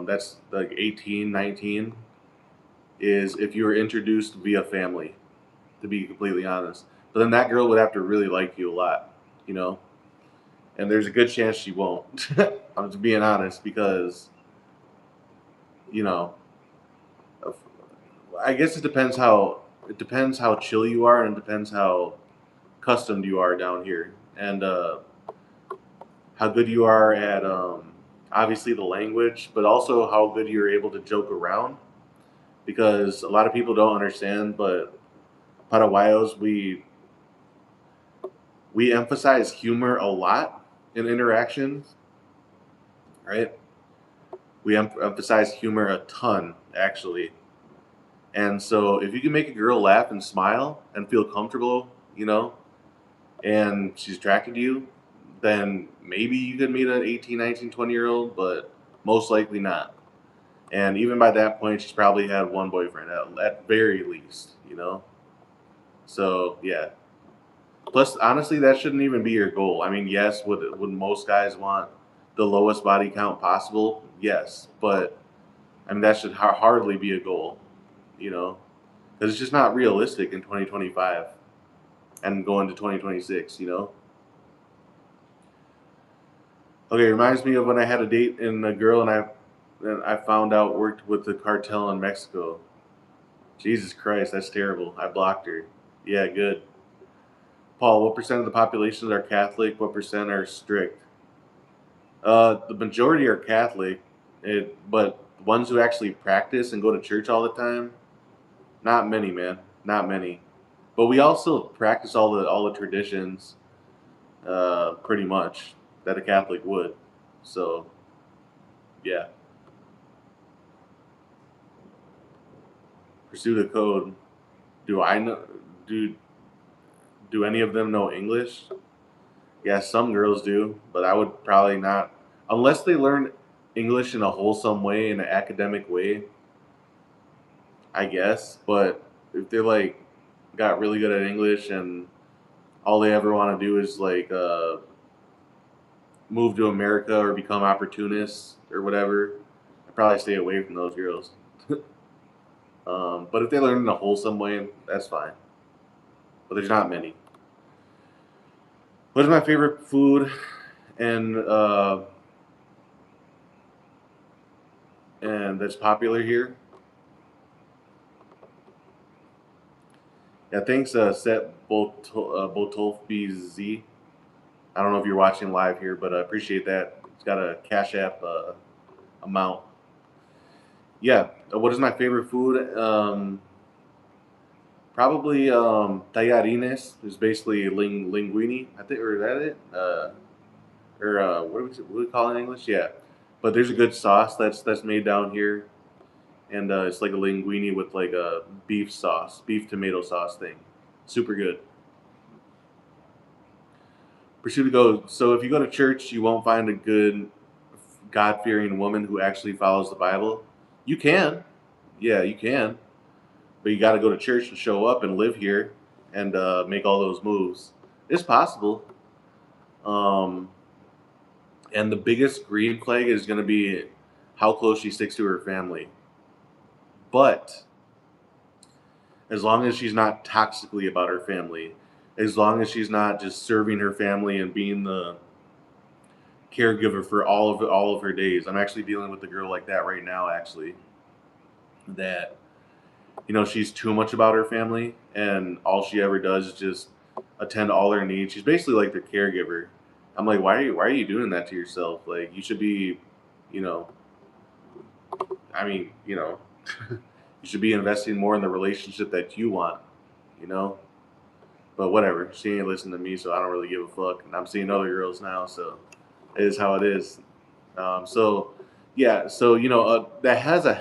that's like 18, 19, is if you were introduced via family, to be completely honest. But then that girl would have to really like you a lot, you know? And there's a good chance she won't. I'm just being honest because, you know, I guess it depends how chill you are, and it depends how accustomed you are down here, and how good you are at obviously the language, but also how good you're able to joke around. Because a lot of people don't understand, but Paraguayos, we emphasize humor a lot in interactions, right? We emphasize humor a ton, actually. And so if you can make a girl laugh and smile and feel comfortable, and she's attracted to you, then maybe you could meet an 18, 19, 20-year-old, but most likely not. And even by that point, she's probably had one boyfriend at very least. So, yeah. Plus, honestly, that shouldn't even be your goal. I mean, yes, would most guys want the lowest body count possible? Yes. But, I mean, that should hardly be a goal, you know? Because it's just not realistic in 2025 and going to 2026. Okay, it reminds me of when I had a date and a girl and I found out worked with the cartel in Mexico. Jesus Christ, that's terrible. I blocked her. Yeah, good. Paul, what percent of the populations are Catholic? What percent are strict? The majority are Catholic, but ones who actually practice and go to church all the time, not many, man. Not many. But we also practice all the traditions, pretty much that a Catholic would. So, yeah. Pursue the code. Do I know? Do do any of them know English? Yeah, some girls do, but I would probably not, unless they learn English in a wholesome way, in an academic way, I guess. But if they're like got really good at English and all they ever want to do is like move to America or become opportunists or whatever, I'd probably stay away from those girls. But if they learn in a wholesome way, that's fine. But there's not many. What is my favorite food? And and that's popular here. Yeah, thanks, Set Botolf BZ. I don't know if you're watching live here, but I appreciate that. It's got a Cash App amount. Yeah, what is my favorite food? Probably tallarines. It's basically linguine, I think, or is that it? Or what do we call it in English? Yeah, but there's a good sauce that's made down here, and it's like a linguine with like a beef sauce, beef tomato sauce thing. Super good. Prosciutto go. So if you go to church, you won't find a good God fearing woman who actually follows the Bible. You can, yeah, you can, but you got to go to church to show up and live here and make all those moves. It's possible. Um, and the biggest green flag is going to be how close she sticks to her family. But as long as she's not toxically about her family, as long as she's not just serving her family and being the caregiver for all of her days. I'm actually dealing with a girl like that right now. Actually, that she's too much about her family, and all she ever does is just attend all their needs. She's basically like their caregiver. I'm like, why are you doing that to yourself? Like, you should be, you know, I mean, you should be investing more in the relationship that you want, you know. But whatever, she ain't listening to me, so I don't really give a fuck. And I'm seeing other girls now, so it is how it is. So yeah, so that has I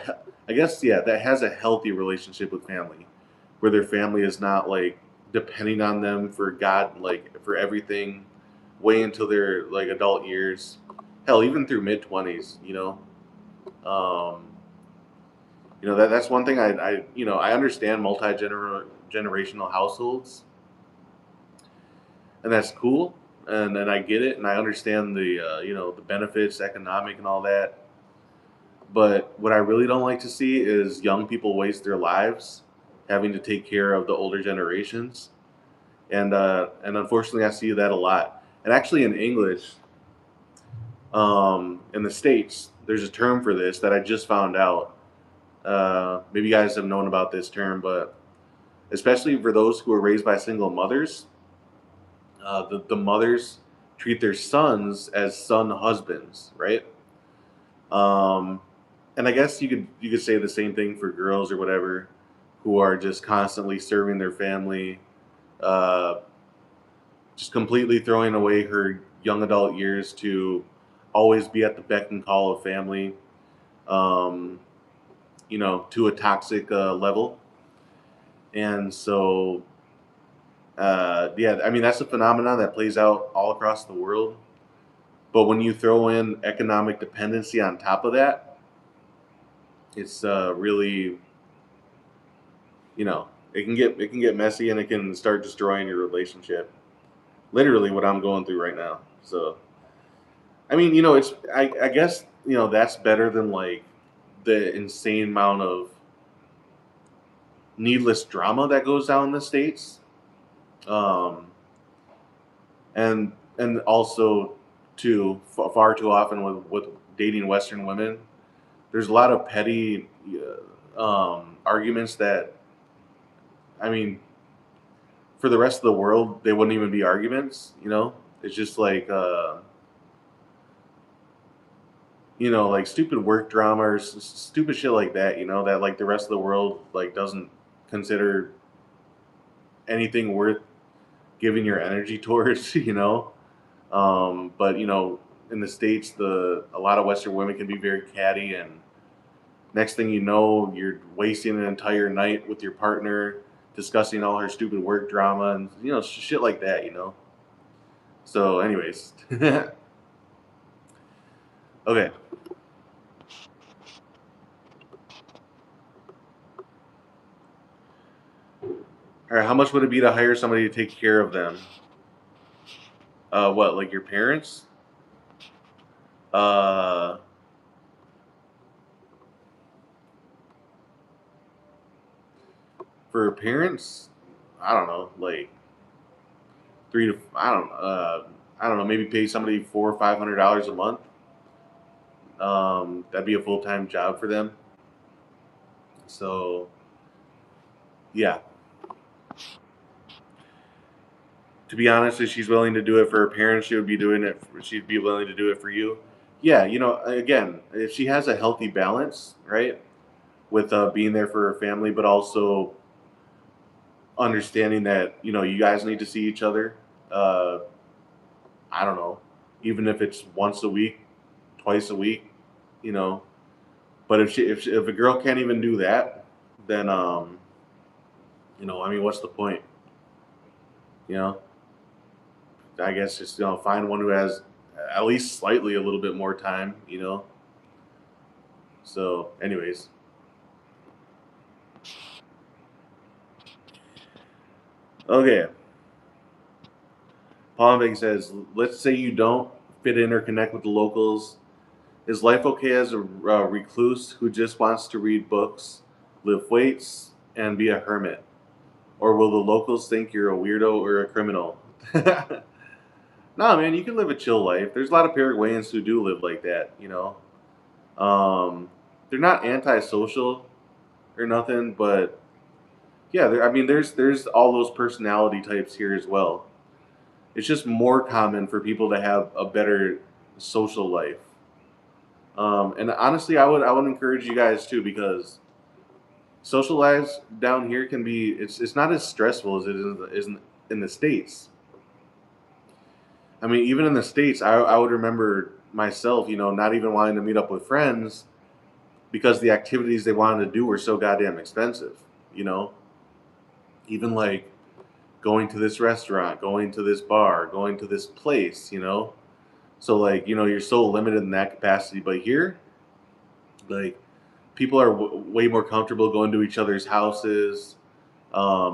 guess yeah, that has a healthy relationship with family, where their family is not like depending on them for God, like for everything, way until their like adult years, hell, even through mid 20s. That's one thing I understand multi generational households, and that's cool, and I get it, and I understand the benefits, economic, and all that. But what I really don't like to see is young people waste their lives having to take care of the older generations, and unfortunately, I see that a lot. And actually, in English, in the states, there's a term for this that I just found out. Maybe you guys have known about this term, but especially for those who are raised by single mothers, the mothers treat their sons as son husbands, right? Um, and I guess you could say the same thing for girls or whatever, who are just constantly serving their family, uh, just completely throwing away her young adult years to always be at the beck and call of family, um, to a toxic level. And so, yeah, I mean, that's a phenomenon that plays out all across the world. But when you throw in economic dependency on top of that, it's really, it can get messy, and it can start destroying your relationship. Literally, what I'm going through right now. So, I mean, it's I guess that's better than like the insane amount of needless drama that goes down in the states, um, and also too far too often with dating Western women. There's a lot of petty arguments that, I mean, for the rest of the world, they wouldn't even be arguments. It's just like like stupid work drama or stupid shit like that. That like the rest of the world like doesn't consider anything worth giving your energy towards. But in the states, the a lot of Western women can be very catty, and next thing you know, you're wasting an entire night with your partner discussing all her stupid work drama and shit like that. So, anyways, okay. All right, how much would it be to hire somebody to take care of them? What, like your parents? Uh, for parents, I don't know, like three to I don't know, maybe pay somebody $400 or $500 a month. That'd be a full time job for them. So, yeah. To be honest, if she's willing to do it for her parents, she would be doing it. She'd be willing to do it for you. Yeah, again, if she has a healthy balance, right, with being there for her family, but also understanding that you guys need to see each other. Uh, I don't know, even if it's once a week, twice a week, you know. But if a girl can't even do that, then I mean, what's the point? You know, I guess just find one who has at least slightly a little bit more time. So, anyways, okay. Palmbig says, let's say you don't fit in or connect with the locals. Is life okay as a recluse who just wants to read books, lift weights, and be a hermit? Or will the locals think you're a weirdo or a criminal? No, man, you can live a chill life. There's a lot of Paraguayans who do live like that. They're not antisocial or nothing, but yeah, I mean, there's all those personality types here as well. It's just more common for people to have a better social life. And honestly, I would encourage you guys too, because social lives down here can be it's not as stressful as it is in the states. I mean, even in the states, I would remember myself, not even wanting to meet up with friends because the activities they wanted to do were so goddamn expensive. You know, even like going to this restaurant, going to this bar, going to this place. So like you're so limited in that capacity. But here, like people are way more comfortable going to each other's houses,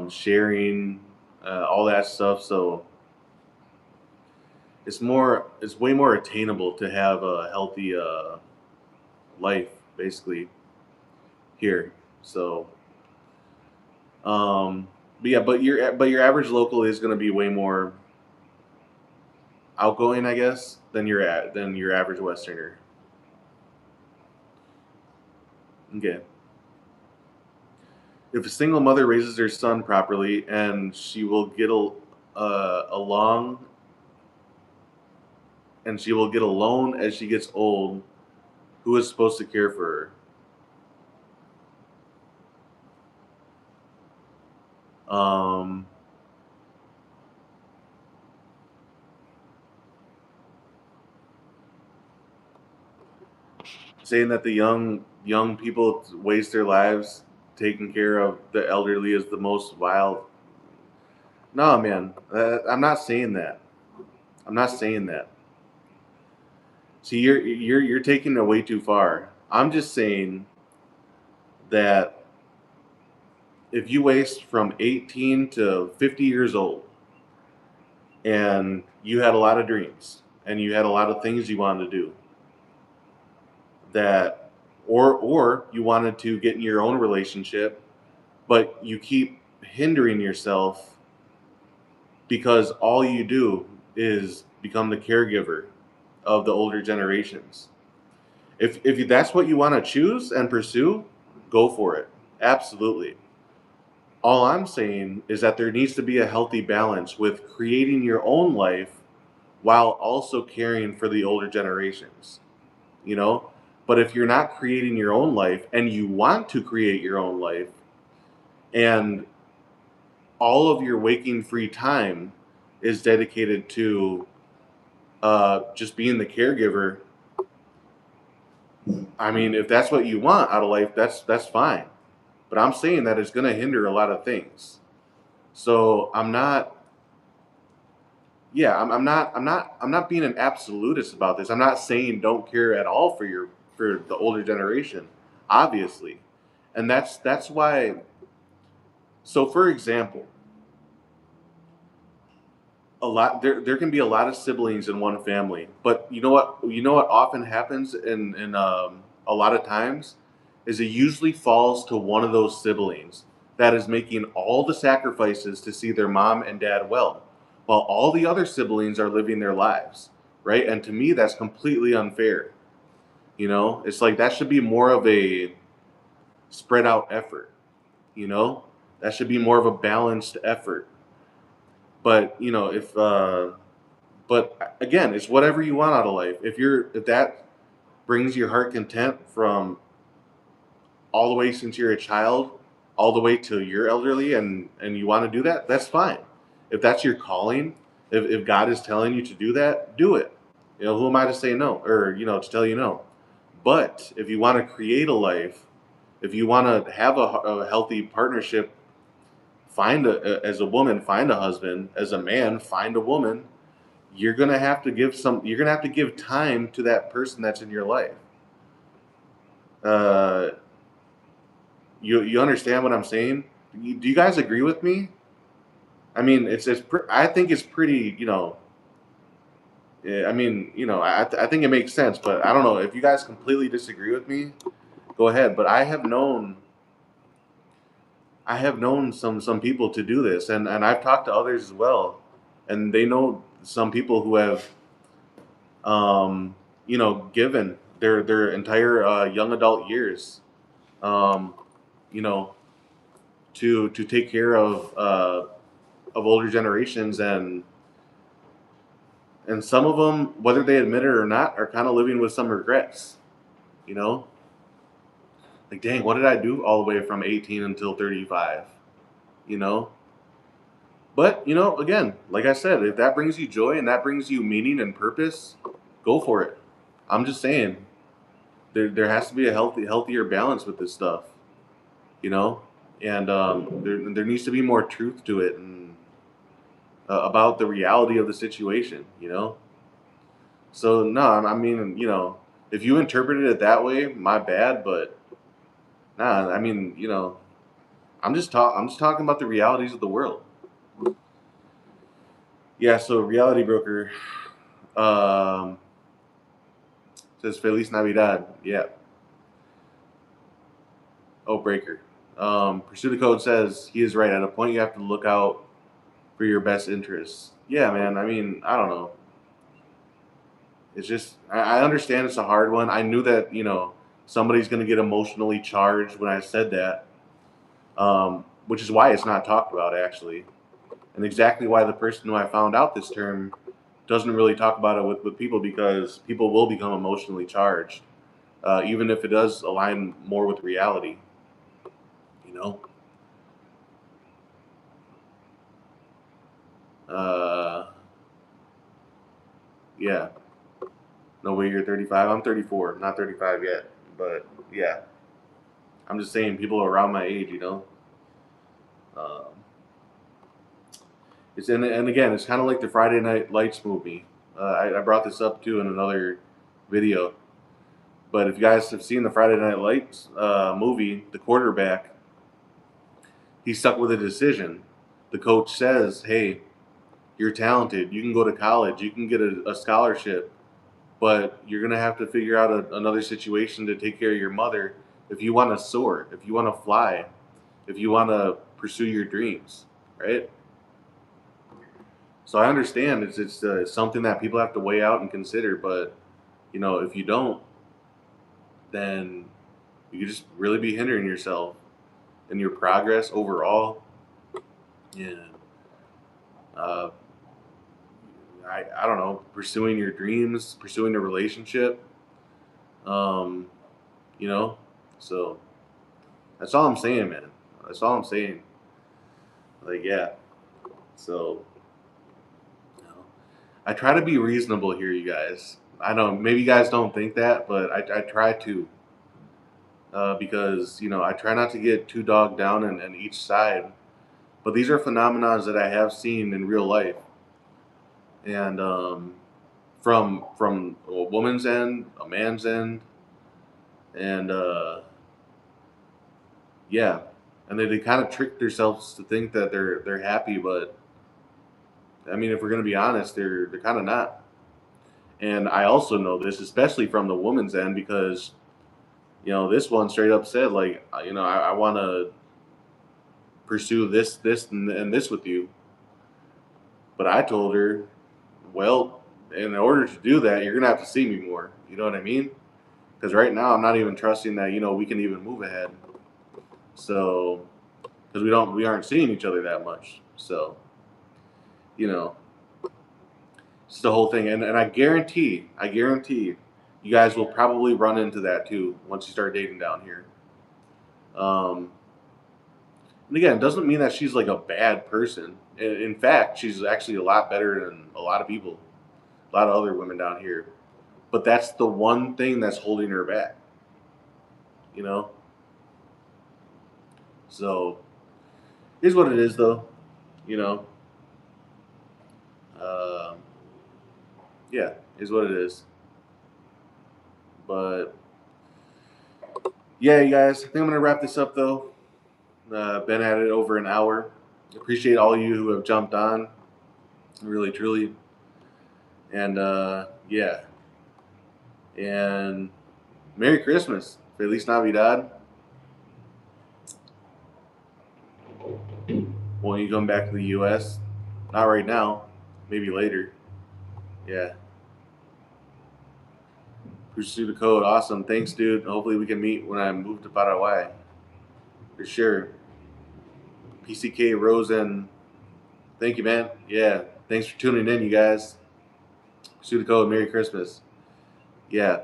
sharing all that stuff. So it's way more attainable to have a healthy life, basically here. So, um, but yeah, but your average local is going to be way more outgoing, I guess, than your average Westerner. Okay. If a single mother raises her son properly, and along, and she will get alone as she gets old, who is supposed to care for her? Saying that the young people waste their lives taking care of the elderly is the most vile. No, man, I'm not saying that. I'm not saying that. See, you're taking it way too far. I'm just saying that if you waste from 18 to 50 years old and you had a lot of dreams and you had a lot of things you wanted to do, that or you wanted to get in your own relationship, but you keep hindering yourself because all you do is become the caregiver of the older generations. If that's what you want to choose and pursue, go for it. Absolutely. All I'm saying is that there needs to be a healthy balance with creating your own life while also caring for the older generations, you know? But if you're not creating your own life and you want to create your own life and all of your waking free time is dedicated to just being the caregiver, I mean, if that's what you want out of life, that's fine. But I'm saying that it's going to hinder a lot of things. So I'm not. Yeah, I'm not being an absolutist about this. I'm not saying don't care at all for the older generation, obviously, and that's why. So, for example, there can be a lot of siblings in one family, but you know what often happens in a lot of times is it usually falls to one of those siblings that is making all the sacrifices to see their mom and dad well, while all the other siblings are living their lives, right? And to me that's completely unfair. It's like that should be more of a spread out effort. you know that should be more of a balanced effort. But but again, it's whatever you want out of life. If that brings your heart content from all the way since you're a child, all the way till you're elderly, and you want to do that, that's fine. If that's your calling, if God is telling you to do that, do it. Who am I to say no, or to tell you no? But if you want to create a life, if you want to have a healthy partnership, as a woman, find a husband. As a man, find a woman. You're gonna have to give time to that person that's in your life. Uh, you understand what I'm saying? Do you guys agree with me? I mean, I think it's pretty. I mean, I think it makes sense, but I don't know if you guys completely disagree with me. Go ahead, but I have known some people to do this, and I've talked to others as well, and they know some people who have given their entire young adult years, um, you know, to take care of older generations, and some of them, whether they admit it or not, are kind of living with some regrets. You know, like, dang, what did I do all the way from 18 until 35? You know, but again, like I said, if that brings you joy and that brings you meaning and purpose, go for it. I'm just saying, there has to be a healthier balance with this stuff. You know, and there needs to be more truth to it, and about the reality of the situation. So no, I mean, if you interpreted it that way, my bad, but nah, I mean, I'm just talking about the realities of the world. Yeah, so reality broker um says Feliz Navidad. Yeah. Oh, breaker. Pursue the code says he is right. At a point, you have to look out for your best interests. Yeah, man. I mean, I don't know. It's just I understand it's a hard one. I knew that somebody's going to get emotionally charged when I said that, which is why it's not talked about actually, and exactly why the person who I found out this term doesn't really talk about it with people, because people will become emotionally charged, even if it does align more with reality. You know, uh, yeah. No way, you're 35. I'm 34, not 35 yet, but yeah. I'm just saying, people around my age, Um, and again, it's kind of like the Friday Night Lights movie. I brought this up too in another video, but if you guys have seen the Friday Night Lights movie, the quarterback, he's stuck with a decision. The coach says, "Hey, you're talented. You can go to college. You can get a scholarship, but you're gonna have to figure out another situation to take care of your mother if you want to soar, if you want to fly, if you want to pursue your dreams, right?" So I understand it's something that people have to weigh out and consider, but if you don't, then you could just really be hindering yourself and your progress overall. Yeah. Uh, I don't know, pursuing your dreams, pursuing a relationship. Um, you know, so that's all I'm saying, man. That's all I'm saying. Like, yeah. So, you know, I try to be reasonable here, you guys. I know maybe you guys don't think that, but I try to. Because I try not to get too dogged down in each side. But these are phenomena that I have seen in real life, and from a woman's end, a man's end, and yeah, and they kind of trick themselves to think that they're happy, but I mean, if we're gonna be honest, they're kind of not. And I also know this, especially from the woman's end, because this one straight up said, like, I want to pursue this, and this with you. But I told her, well, in order to do that, you're gonna have to see me more. You know what I mean? Because right now, I'm not even trusting that we can even move ahead. So, because we aren't seeing each other that much. So, you know, it's the whole thing. And I guarantee, you guys will probably run into that too once you start dating down here. Um, and again, it doesn't mean that she's like a bad person. In fact, she's actually a lot better than a lot of people, a lot of other women down here. But that's the one thing that's holding her back, you know? So, here's what it is, though, you know? Uh, yeah, is what it is. But, yeah, you guys, I think I'm going to wrap this up, though. Been at it over an hour. Appreciate all you who have jumped on, really, truly. And, yeah. And Merry Christmas. Feliz Navidad. When you come back to the U.S., not right now, maybe later. Yeah. Pursue the code. Awesome. Thanks, dude. Hopefully we can meet when I move to Paraguay. For sure. PCK Rosen. Thank you, man. Yeah. Thanks for tuning in, you guys. Pursue the code. Merry Christmas. Yeah.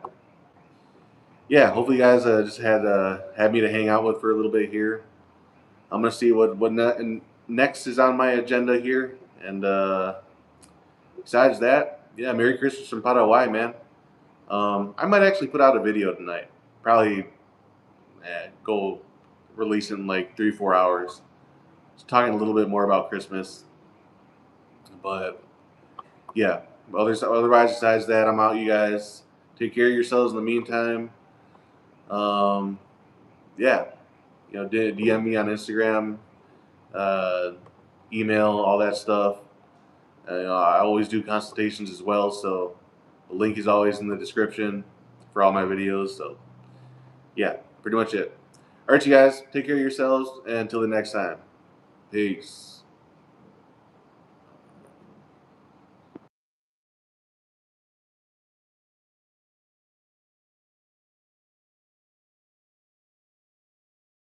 Yeah. Hopefully you guys just had me to hang out with for a little bit here. I'm gonna see what next is on my agenda here, and besides that, yeah, Merry Christmas from Paraguay, man. I might actually put out a video tonight. Probably go release it in like 3 or 4 hours. Just talking a little bit more about Christmas. But yeah, otherwise, besides that, I'm out, you guys. Take care of yourselves in the meantime. Um, yeah, DM me on Instagram, uh, email, all that stuff. I always do consultations as well, so the link is always in the description for all my videos. So yeah, pretty much it. All right, you guys, take care of yourselves, and until the next time, peace.